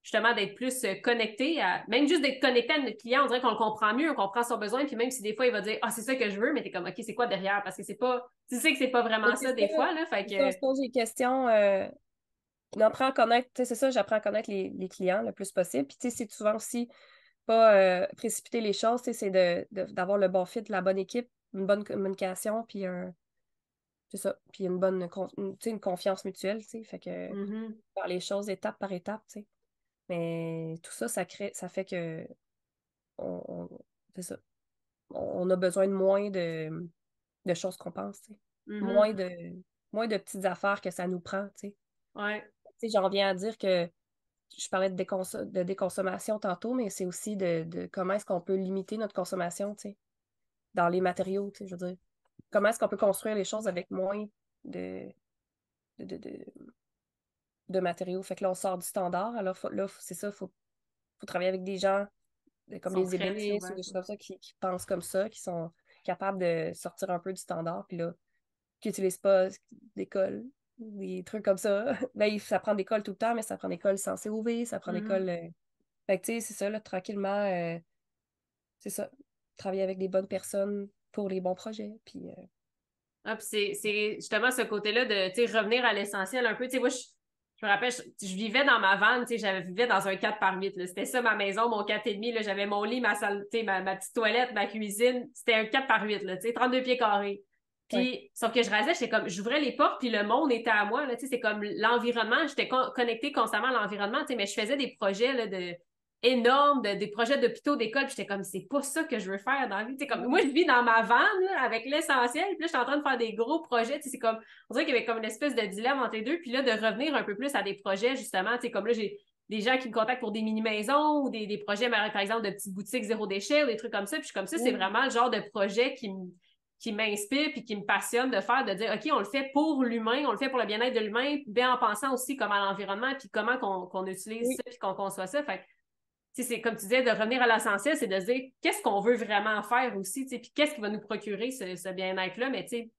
S1: justement d'être plus connecté à, même juste d'être connecté à notre client, on dirait qu'on le comprend mieux, on comprend son besoin, puis même si des fois il va dire, ah, c'est ça que je veux, mais t'es comme, OK, c'est quoi derrière? Parce que c'est pas, tu sais que c'est pas
S2: Mais
S1: vraiment ça des fois, là, fait
S2: c'est ça, on se
S1: que,
S2: pose des questions. On apprend à connaître, tu sais, c'est ça, j'apprends à connaître les clients le plus possible. Puis, tu sais, c'est souvent aussi pas précipiter les choses, tu sais, c'est d'avoir le bon fit, la bonne équipe, une bonne communication, puis c'est ça, puis une bonne, tu sais, une confiance mutuelle, tu sais, fait que
S1: mhm,
S2: faire les choses étape par étape, tu sais. Mais tout ça, ça fait que, on, on- c'est ça, on a besoin de moins de choses qu'on pense, tu sais.
S1: mhm,
S2: Moins de, moins de petites affaires que ça nous prend, tu sais.
S1: ouais,
S2: Tu sais, j'en reviens à dire que je parlais de déconsommation tantôt, mais c'est aussi de comment est-ce qu'on peut limiter notre consommation, tu sais, dans les matériaux, tu sais, je veux dire. Comment est-ce qu'on peut construire les choses avec moins de, de, de, de- de matériaux. Fait que là, on sort du standard. Alors là, c'est ça, faut travailler avec des gens
S1: ils
S2: comme
S1: sont
S2: les
S1: créatifs,
S2: ébénistes ou
S1: ouais.
S2: des choses comme ça qui pensent comme ça, qui sont capables de sortir un peu du standard, puis là, qui n'utilisent pas d'école, des trucs comme ça. Là, ça prend des cols tout le temps, mais ça prend des cols sans COV, ça prend des cols.
S1: Mhm.
S2: Fait que, tu sais, c'est ça, là, tranquillement, c'est ça. Travailler avec des bonnes personnes pour les bons projets. Puis,
S1: Ah, puis c'est justement ce côté-là de, tu sais, revenir à l'essentiel un peu. Tu sais, moi, je me rappelle, je vivais dans ma vanne, tu sais, j'avais vivais dans un 4x8, là. C'était ça ma maison, mon 4,5, là. J'avais mon lit, ma salle, tu sais, ma petite toilette, ma cuisine. C'était un 4x8, là, tu sais, 32 pieds carrés.
S2: ouais.
S1: Puis, sauf que je rasais, j'étais comme, j'ouvrais les portes, puis le monde était à moi, là, tu sais, c'est comme l'environnement, j'étais connectée constamment à l'environnement, tu sais, mais je faisais des projets, là, énormes, des projets d'hôpitaux, d'écoles, puis j'étais comme, c'est pas ça que je veux faire dans la vie, tu sais, comme, moi, je vis dans ma van, là, avec l'essentiel, puis là, je suis en train de faire des gros projets, tu sais, c'est comme, on dirait qu'il y avait comme une espèce de dilemme entre les deux, puis là, de revenir un peu plus à des projets, justement, tu sais, comme là, des gens qui me contactent pour des mini-maisons ou des projets, par exemple, de petites boutiques zéro déchet ou des trucs comme ça. Puis je suis comme ça, c'est vraiment le genre de projet qui m'inspire puis qui me passionne de faire, de dire, OK, on le fait pour l'humain, on le fait pour le bien-être de l'humain, bien en pensant aussi comme à l'environnement puis comment qu'on utilise ça puis qu'on conçoit ça. Fait c'est comme tu disais, de revenir à l'essentiel, c'est de se dire qu'est-ce qu'on veut vraiment faire aussi, puis qu'est-ce qui va nous procurer ce bien-être-là, mais tu sais,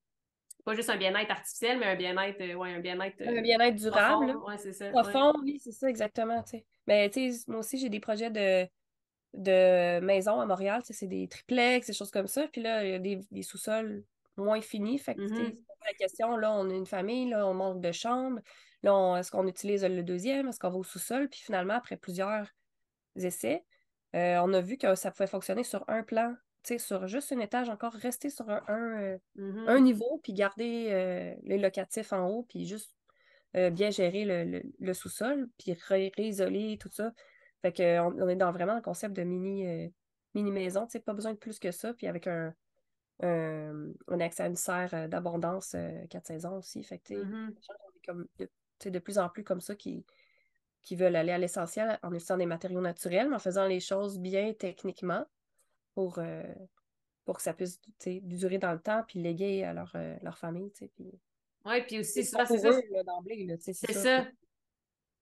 S1: pas juste un bien-être artificiel, mais un bien-être, un bien-être
S2: Un bien-être durable, là.
S1: profond. Ouais, c'est ça. Ouais.
S2: Profond, oui, c'est ça, exactement, tu sais. Mais, tu sais, moi aussi, j'ai des projets de maisons à Montréal, tu sais, c'est des triplex, des choses comme ça. Puis là, il y a des sous-sols moins finis. Fait que, tu sais,
S1: Mhm.
S2: c'est la question, là, on a une famille, là, on manque de chambres. Là, est-ce qu'on utilise le deuxième? Est-ce qu'on va au sous-sol? Puis finalement, après plusieurs essais, on a vu que ça pouvait fonctionner sur un plan, tu sais, sur juste un étage encore, rester sur un
S1: Mhm.
S2: niveau, puis garder les locatifs en haut, puis juste bien gérer le sous-sol, puis réisoler tout ça. Fait que on est vraiment dans le concept de mini maison, tu sais, pas besoin de plus que ça, puis avec on a accès à une serre d'abondance 4 saisons aussi. Fait que, tu sais,
S1: Mhm.
S2: les gens, on est comme tu sais, de plus en plus comme ça qui veulent aller à l'essentiel en utilisant des matériaux naturels, mais en faisant les choses bien techniquement pour, euh, pour que ça puisse, tu sais, durer dans le temps, puis léguer à leur famille, tu sais, puis
S1: Ouais, puis aussi,
S2: c'est pas
S1: souvent, c'est
S2: pour
S1: ça.
S2: eux, là, d'emblée, là, tu sais, c'est
S1: C'est
S2: ça.
S1: ça.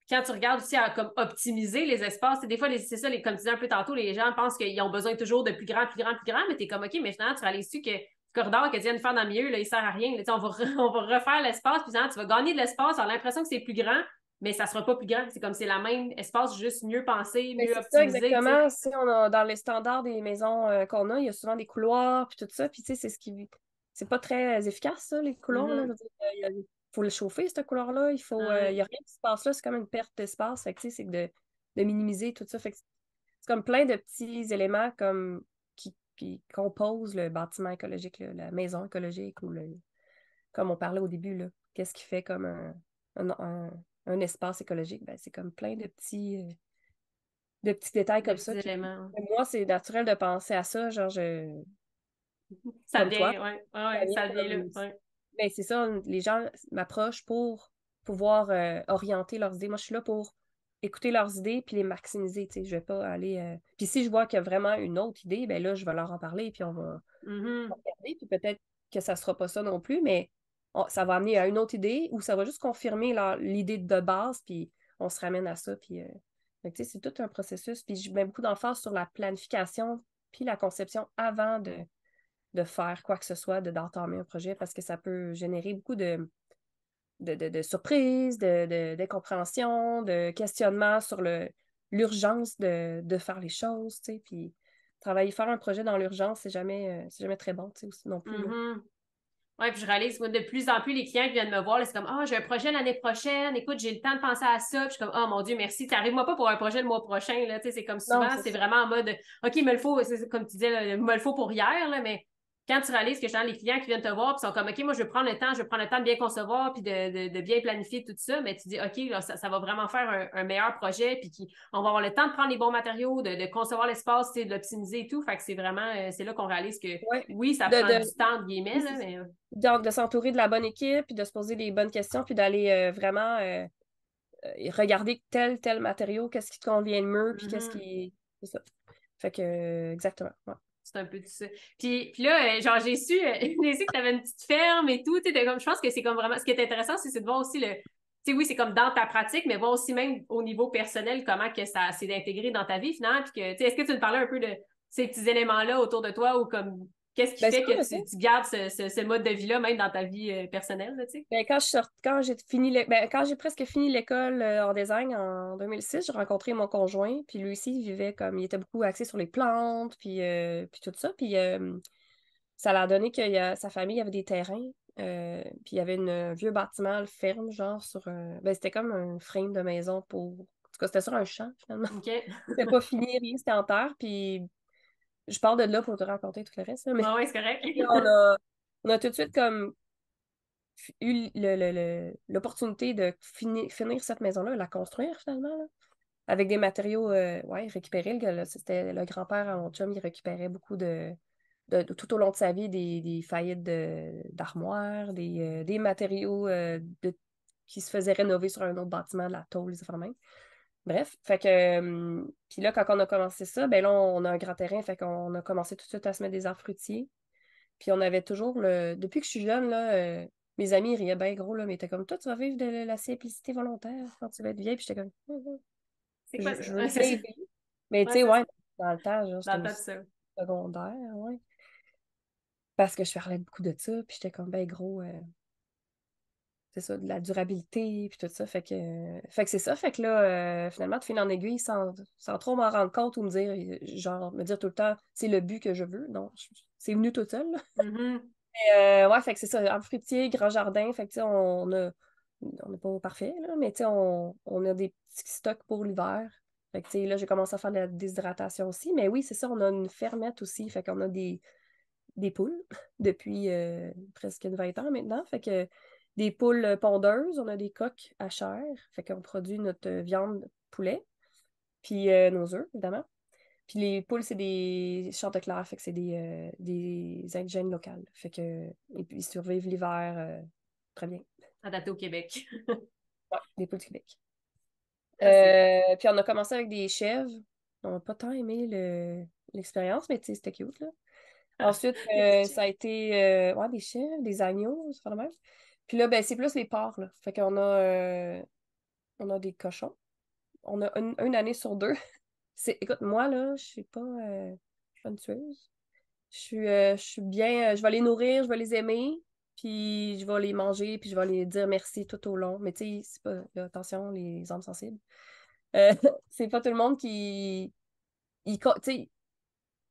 S1: Quand tu regardes aussi à comme optimiser les espaces, des fois, c'est ça, comme tu disais un peu tantôt, les gens pensent qu'ils ont besoin toujours de plus grand, plus grand, plus grand, mais t'es comme, OK, mais finalement, tu réalises que le corridor que tu viens de faire dans le milieu, là, il sert à rien. Là, on va, on va refaire l'espace, puis finalement, tu vas gagner de l'espace, avoir l'impression que c'est plus grand, mais ça sera pas plus grand. C'est comme c'est la même espace, juste mieux pensé,
S2: Ben,
S1: mieux
S2: c'est ça,
S1: optimisé, tu sais.
S2: exactement. Si on a, dans les standards des maisons qu'on a, il y a souvent des couloirs, puis tout ça. Puis, tu sais, c'est ce qui. C'est pas très efficace, ça, les couloirs, là. Je
S1: Mhm.
S2: veux dire, il faut le chauffer, ce couloir-là. Il y
S1: Ouais.
S2: a rien qui se passe là. C'est comme une perte d'espace. Fait que, tu sais, c'est de minimiser tout ça. Fait que c'est comme plein de petits éléments comme qui composent le bâtiment écologique, là, la maison écologique, ou comme on parlait au début, là. Qu'est-ce qui fait comme un, un- un espace écologique? Ben, c'est comme plein de petits détails
S1: Des
S2: comme
S1: petits
S2: ça. Puis
S1: éléments.
S2: moi, c'est naturel de penser à ça, genre,
S1: Ça
S2: comme toi.
S1: vient, ouais. Ouais,
S2: Ça
S1: ouais,
S2: vient
S1: ça vient là.
S2: comme.
S1: Ouais.
S2: Ben, c'est ça, les gens m'approchent pour pouvoir orienter leurs idées. Moi, je suis là pour écouter leurs idées puis les maximiser, tu sais. Je vais pas aller. Puis si je vois qu'il y a vraiment une autre idée, ben là, je vais leur en parler puis on va
S1: Mhm.
S2: regarder. Puis peut-être que ça sera pas ça non plus, mais ça va amener à une autre idée ou ça va juste confirmer l'idée de base, puis on se ramène à ça. Puis, fait que, tu sais, c'est tout un processus. Puis je mets beaucoup d'emphase sur la planification puis la conception avant de faire quoi que ce soit, d'entamer un projet, parce que ça peut générer beaucoup de surprises, d'incompréhension, de questionnements sur l'urgence de faire les choses, tu sais. Puis faire un projet dans l'urgence, c'est jamais très bon, tu sais, aussi, non plus, là.
S1: Mhm. Ouais, puis je réalise, moi, de plus en plus, les clients qui viennent me voir, là, c'est comme, ah, j'ai un projet l'année prochaine, écoute, j'ai le temps de penser à ça. Puis je suis comme, oh mon Dieu, merci. T'arrives-moi pas pour un projet le mois prochain, là. Tu sais, c'est comme
S2: Non,
S1: souvent,
S2: c'est
S1: c'est
S2: ça.
S1: vraiment en mode, OK, me le faut, c'est comme tu disais, là, me le faut pour hier, là, mais quand tu réalises que justement, les clients qui viennent te voir, puis sont comme, OK, moi, je vais prendre le temps, je vais prendre le temps de bien concevoir, puis de bien planifier tout ça, mais tu dis, OK, là, ça va vraiment faire un meilleur projet, puis on va avoir le temps de prendre les bons matériaux, de concevoir l'espace, tu sais, de l'optimiser et tout. Fait que c'est vraiment, c'est là qu'on réalise que
S2: Ouais.
S1: oui, ça
S2: De,
S1: prend
S2: de,
S1: du temps, de guillemets,
S2: oui,
S1: là,
S2: c'est ça.
S1: mais.
S2: Donc, de s'entourer de la bonne équipe, puis de se poser les bonnes questions, puis d'aller vraiment regarder tel matériau, qu'est-ce qui te convient le mieux, puis qu'est-ce
S1: Mhm.
S2: qui. C'est ça. Fait que, exactement. Ouais.
S1: C'est un peu tout ça. Puis là, genre, j'ai su que tu avais une petite ferme et tout. Tu sais, comme, je pense que c'est comme vraiment. Ce qui est intéressant, c'est de voir aussi le. Tu sais, oui, c'est comme dans ta pratique, mais voir aussi même au niveau personnel comment que ça s'est intégré dans ta vie finalement. Puis que, tu sais, est-ce que tu veux me parlais un peu de ces petits éléments-là autour de toi ou comme qu'est-ce qui
S2: Ben,
S1: fait
S2: ça,
S1: que
S2: mais ça.
S1: tu gardes ce mode de vie-là même dans ta vie personnelle, là, tu sais?
S2: Ben, quand j'ai presque fini l'école en design en 2006, j'ai rencontré mon conjoint, puis lui aussi, il vivait comme, il était beaucoup axé sur les plantes, puis tout ça, puis ça l'a donné que sa famille avait des terrains, puis il y avait un vieux bâtiment, le ferme, genre, ben, c'était comme un frame de maison en tout cas, c'était sur un champ, finalement.
S1: OK.
S2: C'était pas fini, rien, c'était en terre, puis je pars de là pour te raconter tout le reste, là, mais
S1: Ouais, ouais, c'est correct.
S2: là, on a tout de suite comme eu l'opportunité de finir cette maison-là, la construire finalement, là, avec des matériaux ouais, récupérés. C'était le grand-père à mon chum, il récupérait beaucoup tout au long de sa vie des faillites d'armoires, des matériaux qui se faisaient rénover sur un autre bâtiment, de la tôle, des affaires de même. Bref, fait que, puis là, quand on a commencé ça, ben là, on a un grand terrain, fait qu'on a commencé tout de suite à se mettre des arbres fruitiers. Puis on avait toujours depuis que je suis jeune, là, mes amis ils riaient bien gros, là, mais t'es comme, toi, tu vas vivre de la simplicité volontaire quand tu vas être vieille. Puis j'étais comme,
S1: C'est quoi ça?
S2: je veux
S1: Ouais, c'est ça.
S2: rêver. Mais tu
S1: Ouais,
S2: sais,
S1: c'est ça.
S2: ouais, dans le temps, genre,
S1: Dans
S2: c'était
S1: le
S2: au
S1: tas de ça.
S2: secondaire, ouais. Parce que je parlais beaucoup de ça, puis j'étais comme, ben gros, c'est ça, de la durabilité, puis tout ça. Fait que c'est ça. Fait que là, finalement, de fil en aiguille, sans trop m'en rendre compte ou me dire, genre, me dire tout le temps, c'est le but que je veux. Non, c'est venu tout seul, là.
S1: Mhm.
S2: Ouais, fait que c'est ça, arbre fruitier, grand jardin. Fait que, tu sais, on n'est pas parfait, là, mais tu sais, on a des petits stocks pour l'hiver. Fait que, tu sais, là, j'ai commencé à faire de la déshydratation aussi. Mais oui, c'est ça, on a une fermette aussi. Fait qu'on a des poules depuis presque une 20 ans maintenant. Fait que des poules pondeuses, on a des coqs à chair. Fait qu'on produit notre viande poulet, puis nos œufs, évidemment. Puis les poules, c'est des chanticleers, fait que c'est des indigènes locales. Fait que, et puis ils survivent l'hiver très bien.
S1: Adapté au Québec.
S2: Ouais, des poules du Québec.
S1: Ah, c'est
S2: Puis on a commencé avec des chèvres. On n'a pas tant aimé l'expérience, mais tu sais, c'était cute, là. Ensuite,
S1: des petites
S2: ça
S1: chiens.
S2: a été ouais, des chèvres, des agneaux, c'est pas le même. Puis là, ben, c'est plus les porcs, là. Fait qu'on on a des cochons. On a une année sur deux. Écoute, moi, là, je suis pas une tueuse. Je suis bien, je vais les nourrir, je vais les aimer, puis je vais les manger, puis je vais les dire merci tout au long. Mais tu sais, c'est pas, là, attention, les âmes sensibles. Euh, c'est pas tout le monde tu sais,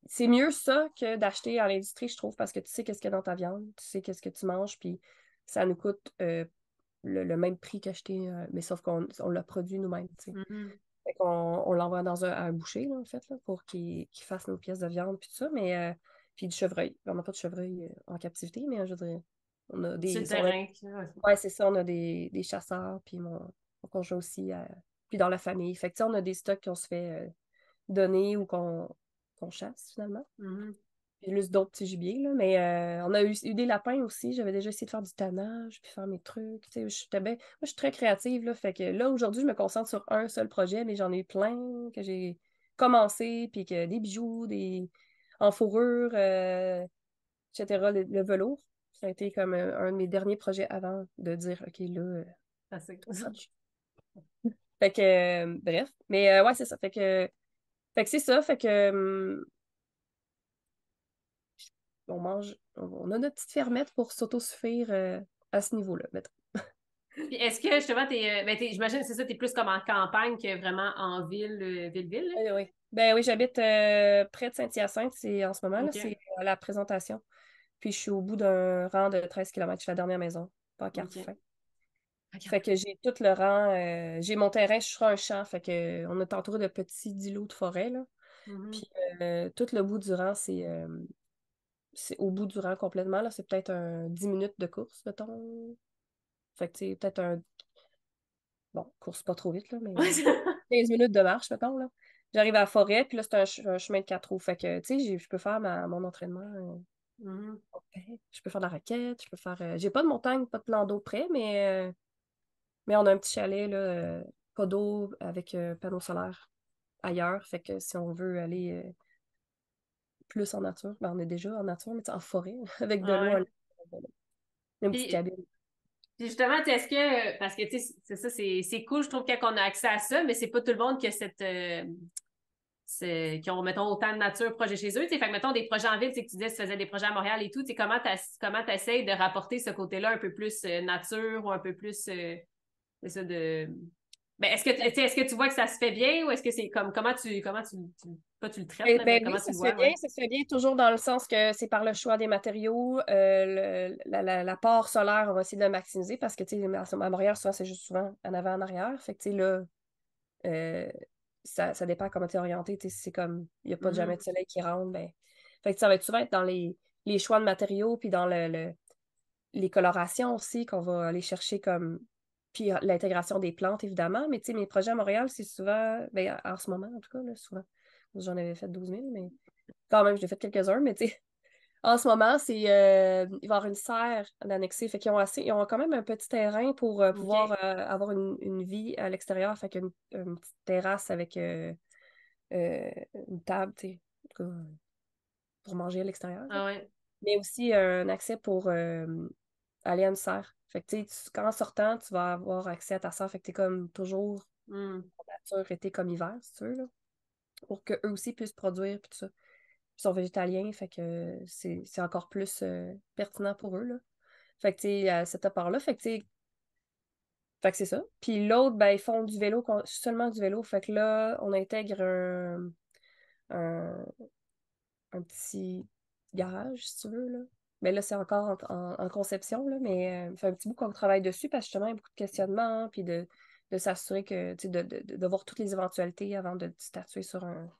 S2: c'est mieux ça que d'acheter à l'industrie, je trouve, parce que tu sais qu'est-ce qu'il y a dans ta viande, tu sais qu'est-ce que tu manges, puis ça nous coûte le même prix qu'acheter, mais sauf qu'on l'a produit nous-mêmes, tu sais.
S1: Mhm.
S2: Fait qu'on on l'envoie à un boucher, là, en fait, là, pour qu'il fasse nos pièces de viande, puis tout ça, mais puis du chevreuil. On n'a pas de chevreuil en captivité, mais je veux dire, on a
S1: Sur
S2: des...
S1: le terrain. Ouais.
S2: ouais, c'est ça, on a des chasseurs, puis mon conjoint aussi, puis dans la famille. Fait que, tu sais, on a des stocks qu'on se fait donner ou qu'on chasse, finalement.
S1: Mhm.
S2: Puis juste d'autres petits gibiers, là. Mais on a eu des lapins aussi. J'avais déjà essayé de faire du tannage, puis faire mes trucs. Tu sais, moi, je suis très créative, là. Fait que là, aujourd'hui, je me concentre sur un seul projet, mais j'en ai eu plein que j'ai commencé, puis que des bijoux, des en fourrure, etc., le velours. Ça a été comme un de mes derniers projets avant de dire, OK, là,
S1: Ah, c'est
S2: crunch. Fait que, bref. Mais ouais, c'est ça. Fait que c'est ça. Fait que, on a notre petite fermette pour s'autosuffire à ce niveau-là, mettons.
S1: Puis est-ce que justement, ben, j'imagine que c'est ça, t'es plus comme en campagne que vraiment en ville, ville-ville, là?
S2: Oui, oui. Ben oui, j'habite près de Saint-Hyacinthe, c'est en ce moment, là, c'est
S1: OK.
S2: à la présentation. Puis je suis au bout d'un rang de 13 kilomètres. Je suis la dernière maison, pas carte
S1: OK.
S2: fin.
S1: OK.
S2: Fait que j'ai tout le rang, j'ai mon terrain, je suis sur un champ, fait que on est entouré de petits îlots de forêt, là.
S1: Mhm.
S2: Puis tout le bout du rang, c'est au bout du rang complètement, là, c'est peut-être un 10 minutes de course, mettons. Fait que c'est peut-être bon, course pas trop vite, là, mais
S1: Ouais,
S2: 15 minutes de marche, mettons, là. J'arrive à la forêt, puis là, c'est un chemin de 4 roues. Fait que, tu sais, je peux faire mon entraînement.
S1: Mhm.
S2: Je peux faire de la raquette, je peux faire. J'ai pas de montagne, pas de plan d'eau près, mais on a un petit chalet, là, pas d'eau avec panneau solaire ailleurs. Fait que si on veut aller plus en nature, ben on est déjà en nature, mais tu sais, en forêt, avec de
S1: Ah
S2: l'eau,
S1: ouais.
S2: une petite
S1: Puis,
S2: cabine.
S1: puis justement, tu sais, est-ce que, parce que, tu sais, c'est ça, c'est cool, je trouve, quand on a accès à ça, mais c'est pas tout le monde qui a qui ont, mettons, autant de nature projet chez eux. Tu sais, fait que, mettons, des projets en ville, tu sais, que tu disais, tu faisais des projets à Montréal et tout, tu sais, comment t'essayes de rapporter ce côté-là un peu plus nature ou un peu plus, c'est ça, ben, tu sais, est-ce que tu vois que ça se fait bien ou est-ce que c'est comme, pas tu le traites, là, mais
S2: Oui,
S1: comment tu
S2: ça
S1: le
S2: se fait
S1: vois,
S2: bien.
S1: ouais.
S2: Ça se fait bien toujours dans le sens que c'est par le choix des matériaux. L'apport solaire, on va essayer de le maximiser parce que, tu sais, à Montréal, souvent, c'est juste souvent en avant, en arrière. Fait que, tu sais, là, euh, ça dépend comment tu es orienté. Tu sais, si c'est comme, il n'y a pas jamais
S1: Mhm.
S2: de soleil qui rentre, ben. Fait que ça va être souvent être dans les choix de matériaux, puis dans les colorations aussi qu'on va aller chercher comme. Puis l'intégration des plantes, évidemment. Mais tu sais, mes projets à Montréal, c'est souvent, ben, en ce moment, en tout cas, là, souvent. J'en avais fait 12 000, mais quand même, j'ai fait quelques-uns, mais tu sais, En ce moment, il va y avoir une serre d'annexer. Fait qu'ils ont ils ont quand même un petit terrain pour pouvoir
S1: OK.
S2: avoir une vie à l'extérieur. Fait une petite terrasse avec euh, une table, tu sais, pour manger à l'extérieur, là.
S1: Ah ouais.
S2: Mais aussi un accès pour aller à une serre. Fait que, tu sais, en sortant, tu vas avoir accès à ta serre. Fait que t'es comme toujours
S1: Hmm.
S2: en nature, été comme hiver, si tu veux, là, pour qu'eux aussi puissent produire, puis tout ça. Ils sont végétaliens, fait que c'est encore plus pertinent pour eux, là. Fait que, tu sais, à cet apport-là, fait que, tu sais, fait que c'est ça. Puis l'autre, ben, ils font du vélo, seulement du vélo. Fait que là, on intègre un, un petit garage, si tu veux, là. Mais là, c'est encore en conception, là, mais ça fait un petit bout qu'on travaille dessus parce que justement, il y a beaucoup de questionnements, hein, puis de s'assurer que, tu sais, de voir toutes les éventualités avant de statuer sur un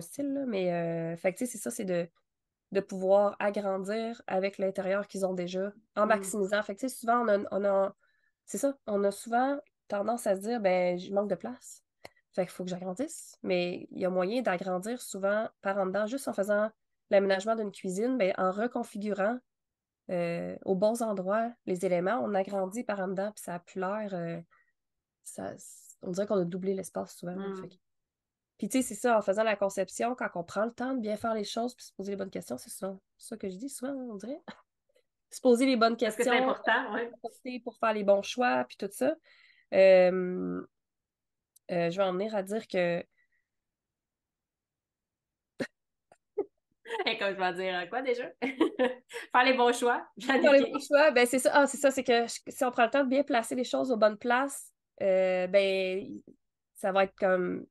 S2: style, là. Mais, fait que, tu sais, c'est ça, c'est de pouvoir agrandir avec l'intérieur qu'ils ont déjà, en
S1: Hmm.
S2: maximisant. Fait que, tu sais, souvent, c'est ça, on a souvent tendance à se dire, ben, je manque de place. Fait qu'il faut que j'agrandisse. Mais il y a moyen d'agrandir souvent par en dedans, juste en faisant l'aménagement d'une cuisine, ben, en reconfigurant aux bons endroits les éléments, on agrandit par en dedans, puis ça a plus l'air. Ça, on dirait qu'on a doublé l'espace souvent, là. Fait
S1: Hmm.
S2: que puis, tu sais, c'est ça, en faisant la conception, quand on prend le temps de bien faire les choses puis se poser les bonnes questions, c'est ça que je dis souvent, on dirait. Se poser les bonnes
S1: Parce que c'est
S2: questions,
S1: important, ouais.
S2: pour faire les bons choix, puis tout ça. Euh, je vais en venir à dire que
S1: Et comme je vais dire quoi déjà? Faire les bons choix,
S2: faire les bons
S1: planifier.
S2: choix, ben c'est ça. Ah, c'est ça, c'est que si on prend le temps de bien placer les choses aux bonnes places, ben ça va être comme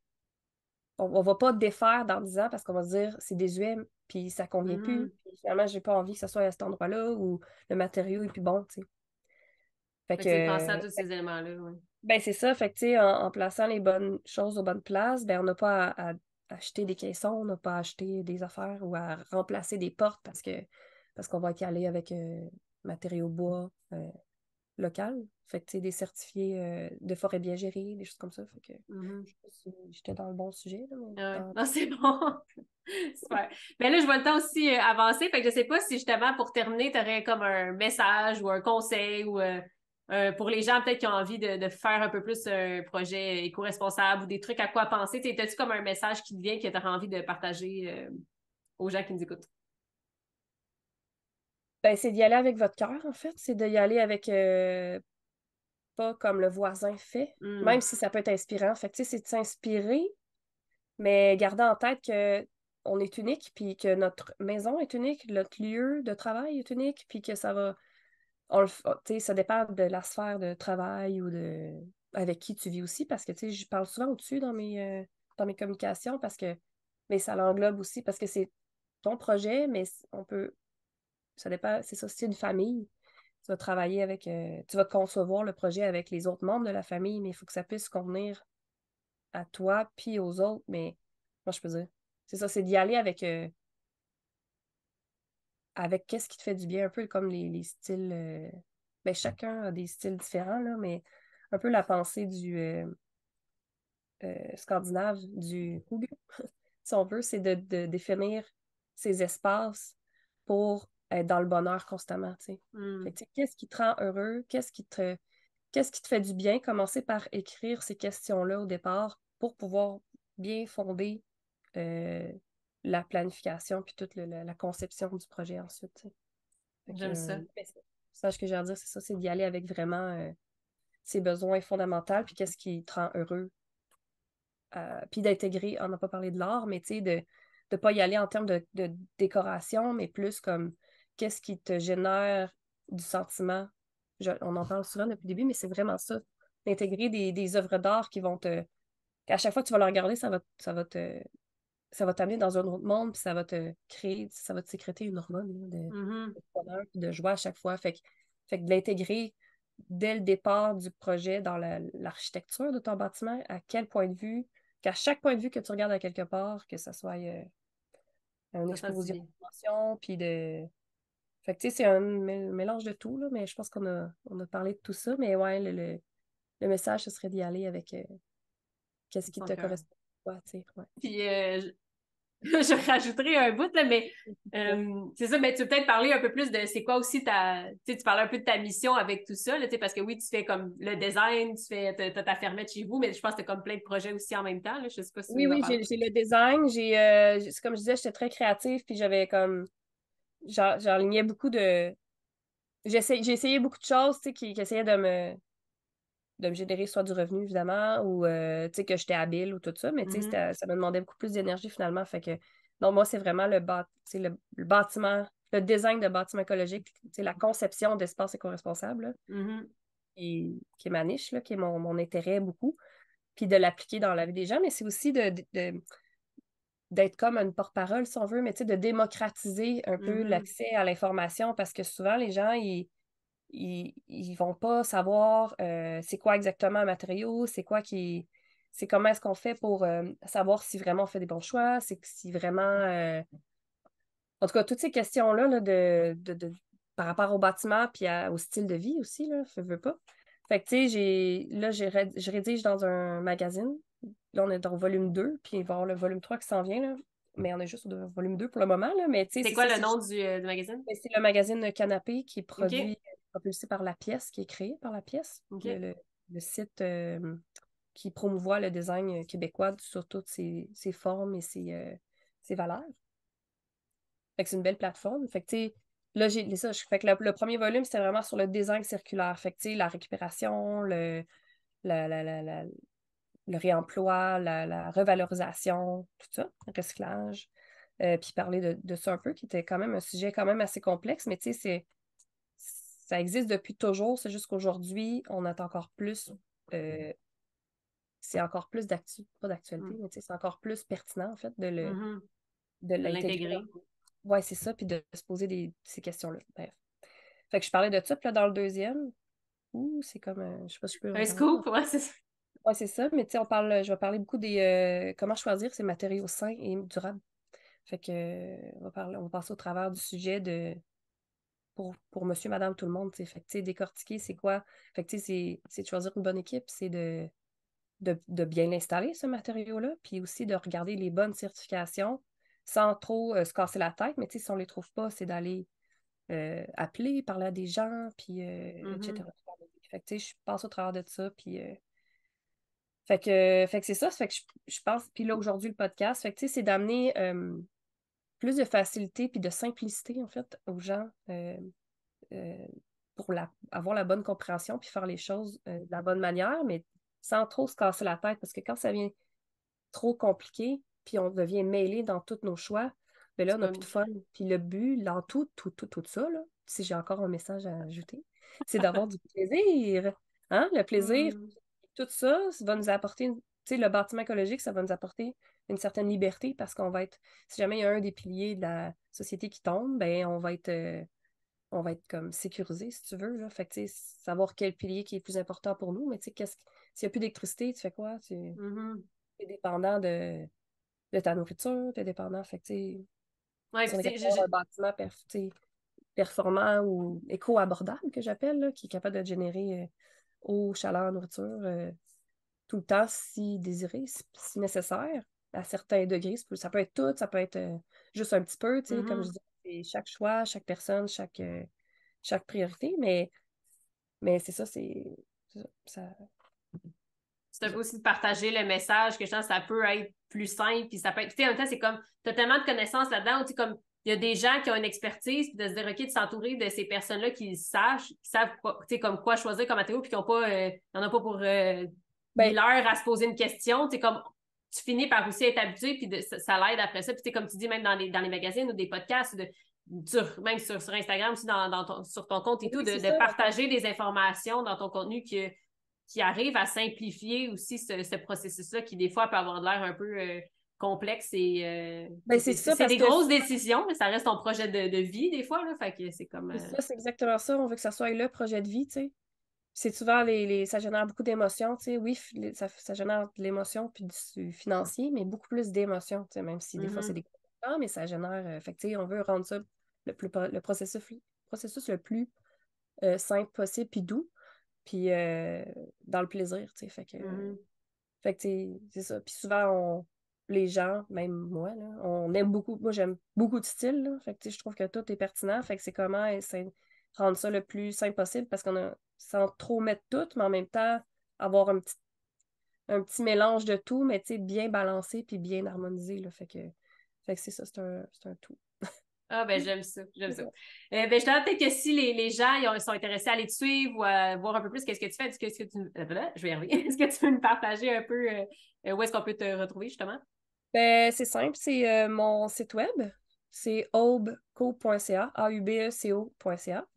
S2: on va pas défaire dans 10 ans parce qu'on va se dire c'est désuet, puis ça convient plus.
S1: Mhm.
S2: Puis finalement, j'ai pas envie que ça soit à cet endroit-là où le matériau est plus bon, tu sais. Fait
S1: Fait que c'est de penser à
S2: que
S1: tous ces éléments-là, ouais.
S2: ben c'est ça, fait que tu sais, en plaçant les bonnes choses aux bonnes places, ben on n'a pas à acheter des caissons, on n'a pas à acheter des affaires ou à remplacer des portes parce qu'on va y aller avec matériaux bois local. Fait que tu sais, des certifiés de forêt bien gérée, des choses comme ça. Fait que
S1: Mhm.
S2: je sais pas si j'étais dans le bon sujet, là, mais
S1: Ah ouais. Non, c'est bon. Super. Mais là, je vois le temps aussi avancer. Fait que je sais pas si justement, pour terminer, tu aurais comme un message ou un conseil ou pour les gens peut-être qui ont envie de faire un peu plus un projet éco-responsable ou des trucs à quoi penser. T'as-tu comme un message qui te vient que tu aurais envie de partager aux gens qui nous écoutent?
S2: ben, c'est d'y aller avec votre cœur, en fait. C'est d'y aller avec pas comme le voisin fait,
S1: Hmm.
S2: même si ça peut être inspirant. Fait que tu sais, c'est de s'inspirer, mais garder en tête que on est unique, puis que notre maison est unique, notre lieu de travail est unique, puis que ça va. Tu sais, ça dépend de la sphère de travail ou de avec qui tu vis aussi, parce que tu sais, je parle souvent au-dessus dans mes communications, parce que mais ça l'englobe aussi, parce que c'est ton projet, mais on peut. Ça dépend, c'est ça, c'est une famille. Tu vas travailler avec, tu vas concevoir le projet avec les autres membres de la famille, mais il faut que ça puisse convenir à toi puis aux autres. Mais moi, je peux dire, c'est ça, c'est d'y aller avec qu'est-ce qui te fait du bien, un peu comme les styles. Ben, chacun a des styles différents, là, mais un peu la pensée du scandinave, du hygge, si on veut, c'est de définir ces espaces pour être dans le bonheur constamment, tu sais. Fait
S1: Hmm.
S2: que, tu sais, qu'est-ce qui te rend heureux? Qu'est-ce qui te fait du bien? Commencer par écrire ces questions-là au départ pour pouvoir bien fonder euh, la planification puis toute la conception du projet ensuite, tu sais. Fait que,
S1: J'aime ça.
S2: ben, c'est- ça, ce que j'ai à dire, c'est ça, c'est d'y aller avec vraiment ses besoins fondamentaux puis qu'est-ce qui te rend heureux puis d'intégrer, on n'a pas parlé de l'art, mais tu sais, de ne pas y aller en termes de décoration, mais plus comme qu'est-ce qui te génère du sentiment. On en parle souvent depuis le début, mais c'est vraiment ça. D'intégrer des œuvres d'art qui vont te. À chaque fois que tu vas le regarder, ça va t'amener dans un autre monde, puis ça va te créer, ça va te sécréter une hormone là,
S1: Mhm.
S2: de bonheur, puis de joie à chaque fois. Fait que de l'intégrer dès le départ du projet dans l'architecture de ton bâtiment, à quel point de vue, qu'à chaque point de vue que tu regardes à quelque part, que ce soit une
S1: Ça sent du
S2: explosion
S1: bien.
S2: d'émotions, puis de. Fait que tu sais, c'est un mélange de tout, là, mais je pense on a parlé de tout ça, mais ouais, le message, ce serait d'y aller avec qu'est-ce qui
S1: Son
S2: te
S1: cœur.
S2: correspond à toi, tu sais. Ouais.
S1: Puis je rajouterai un bout, là, mais c'est ça, mais tu peux peut-être parler un peu plus de c'est quoi aussi tu parlais un peu de ta mission avec tout ça, là, parce que oui, tu fais comme le design, t'as ta fermette chez vous, mais je pense que t'as comme plein de projets aussi en même temps, là, je sais pas si tu veux
S2: Oui,
S1: nous en
S2: oui,
S1: parler.
S2: j'ai le design, c'est comme je disais, j'étais très créative, puis j'avais comme, j'enlignais beaucoup de, j'ai essayé beaucoup de choses, tu sais, qui essayaient de me générer soit du revenu, évidemment, ou, tu sais, que j'étais habile ou tout ça, mais tu sais,
S1: Mhm,
S2: ça me demandait beaucoup plus d'énergie, finalement, fait que, non, moi, c'est vraiment tu sais, le bâtiment, le design de bâtiment écologique, tu sais, la conception d'espace éco-responsable, là,
S1: mhm,
S2: qui est ma niche, là, qui est mon intérêt beaucoup, puis de l'appliquer dans la vie des gens, mais c'est aussi d'être comme une porte-parole, si on veut, mais tu sais, de démocratiser un peu
S1: mhm.
S2: l'accès à l'information parce que souvent, les gens, ils vont pas savoir c'est quoi exactement un matériau, c'est comment est-ce qu'on fait pour savoir si vraiment on fait des bons choix, c'est si vraiment... En tout cas, toutes ces questions-là là, par rapport au bâtiment puis au style de vie aussi, là, veux pas. Fait que, tu sais, je rédige dans un magazine. Là, on est dans le volume 2 puis il va y avoir le volume 3 qui s'en vient, là. Mais on est juste au volume 2 pour le moment, là. Mais, tu sais,
S1: C'est
S2: c'est
S1: quoi
S2: ça,
S1: le nom du magazine?
S2: c'est le magazine Canapé qui est
S1: OK,
S2: propulsé par La Pièce, qui est créé par La Pièce,
S1: OK.
S2: le site qui promouvoit le design québécois sur toutes ses formes et ses valeurs. Fait que c'est une belle plateforme. Fait que, tu sais, là, fait que le premier volume, c'était vraiment sur le design circulaire. Fait que, tu sais, la récupération, la, la, la, la- le réemploi, la revalorisation, tout ça, le recyclage. Puis parler de ça un peu, qui était quand même un sujet quand même assez complexe, mais tu sais, ça existe depuis toujours. C'est juste qu'aujourd'hui, on a encore plus, euh, c'est encore plus pas d'actualité,
S1: Mm.
S2: mais tu sais, c'est encore plus pertinent, en fait,
S1: Mhm.
S2: de
S1: De
S2: l'intégrer
S1: l'intégrer.
S2: Ouais, c'est ça, puis de se poser ces questions-là. Bref. Fait que je parlais de ça, puis là, dans le deuxième, c'est comme, je sais pas si je peux en
S1: Un
S2: parler.
S1: scoop, ouais, c'est ça.
S2: Ouais, c'est ça, mais tu sais, je vais parler beaucoup des, comment choisir ces matériaux sains et durables. Fait que, on va passer au travers du sujet pour monsieur, madame, tout le monde, tu sais. Fait que, tu sais, décortiquer, c'est quoi? Fait que, tu sais, c'est de choisir une bonne équipe, c'est de bien l'installer, ce matériau-là, puis aussi de regarder les bonnes certifications sans trop se casser la tête, mais tu sais, si on les trouve pas, c'est d'aller appeler, parler à des gens, puis
S1: Mhm.
S2: etc. Fait que, tu sais, je passe au travers de ça, puis fait que c'est ça, fait que je pense, puis là, aujourd'hui, le podcast, fait que, tu sais, c'est d'amener plus de facilité puis de simplicité, en fait, aux gens euh, pour avoir la bonne compréhension puis faire les choses de la bonne manière, mais sans trop se casser la tête, parce que quand ça vient trop compliqué, puis on devient mêlé dans tous nos choix, ben là,
S1: C'est
S2: on n'a
S1: pas...
S2: plus de fun. Puis le but, dans tout ça, là, si j'ai encore un message à ajouter, c'est d'avoir du plaisir. Hein? Le plaisir,
S1: Mhm.
S2: tout ça, ça va nous apporter, tu sais, le bâtiment écologique, ça va nous apporter une certaine liberté parce qu'on va être, si jamais il y a un des piliers de la société qui tombe, ben on va être comme sécurisé, si tu veux, là. Fait que, tu sais, savoir quel pilier qui est plus important pour nous, mais tu sais, s'il n'y a plus d'électricité, tu fais quoi?
S1: Mhm.
S2: Es dépendant de ta nourriture, t'es dépendant. Fait que, tu sais,
S1: Ouais,
S2: si on
S1: puis
S2: est
S1: tu sais,
S2: capable d'avoir un bâtiment tu sais, performant ou éco-abordable, que j'appelle, là, qui est capable de générer eau, chaleur, nourriture tout le temps si désiré, si nécessaire, à certains degrés. Ça peut être tout, ça peut être juste un petit peu, tu sais, comme je
S1: mhm.
S2: dis, c'est chaque choix, chaque personne, chaque priorité, mais c'est ça, c'est ça.
S1: C'est un peu aussi de partager le message que je pense que ça peut être plus simple, puis ça peut être, tu sais, en même temps, c'est comme, t'as tellement de connaissances là-dedans, tu sais, comme, il y a des gens qui ont une expertise, puis de se dire, OK, de s'entourer de ces personnes-là qui savent, tu sais, comme quoi choisir comme matériau, puis qui ont pas, il y en a pas pour 1 000 heures à se poser une question, tu sais, comme, tu finis par aussi être habitué, puis ça l'aide après ça, puis tu sais, comme tu dis, même dans les magazines ou des podcasts, même sur Instagram, aussi sur ton compte et tout,
S2: Oui, c'est
S1: de
S2: ça.
S1: partager des informations dans ton contenu qui arrive à simplifier aussi ce processus-là qui, des fois, peut avoir l'air un peu complexe et
S2: Ben, c'est ça,
S1: c'est
S2: parce
S1: des
S2: que
S1: grosses décisions, mais ça reste ton projet de vie, des fois, là. Fait que c'est comme.
S2: c'est exactement ça. On veut que ça soit le projet de vie, tu sais. C'est souvent ça génère beaucoup d'émotions, tu sais. Oui, ça génère de l'émotion puis du financier, mais beaucoup plus d'émotions, tu sais, même si des fois c'est
S1: Mhm,
S2: des gros, mais ça génère. Fait que, tu sais, on veut rendre ça le processus le plus simple possible puis doux, puis dans le plaisir, tu sais. Fait que,
S1: mhm.
S2: tu sais, c'est ça. Puis souvent, les gens, même moi, là, on aime beaucoup, moi j'aime beaucoup de styles, là. Fait que, tu sais, je trouve que tout est pertinent. Fait que c'est comment rendre ça le plus simple possible parce qu'on a, sans trop mettre tout, mais en même temps, avoir un petit mélange de tout, mais tu sais, bien balancé puis bien harmonisé, là. Fait que c'est ça, c'est un tout.
S1: Ah, ben, j'aime ça, j'aime
S2: C'est
S1: ça.
S2: ça.
S1: Ben, je te peut-être que si les gens sont intéressés à aller te suivre ou à voir un peu plus qu'est-ce que tu fais, est-ce que tu, je vais y arriver. Est-ce que tu peux me partager un peu où est-ce qu'on peut te retrouver, justement?
S2: Ben, c'est simple, c'est mon site web, c'est aubeco.ca, aubeco.ca.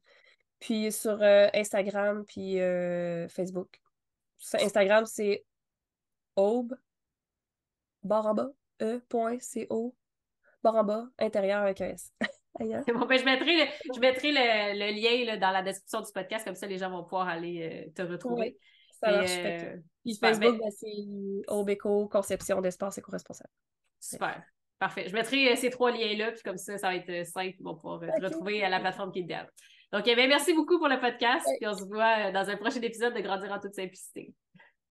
S2: Puis sur Instagram, puis Facebook. Sur Instagram, c'est aube, barre en bas, e.co, barre en bas, intérieur avec un S. Aïe, hein?
S1: C'est bon, ben, je mettrai le lien là, dans la description du podcast, comme ça les gens vont pouvoir aller te
S2: Oui,
S1: retrouver.
S2: ça marche. Fait que... Puis
S1: Super, ben,
S2: Facebook, ben, c'est Aubeco, conception d'espace éco-responsable. Bref.
S1: super. Parfait. Je mettrai ces trois liens-là, puis comme ça va être simple, ils vont pouvoir te
S2: OK.
S1: retrouver à la plateforme qui est idéale. Donc, ben, merci beaucoup pour le podcast,
S2: Ouais.
S1: puis on se voit dans un prochain épisode de Grandir en toute simplicité.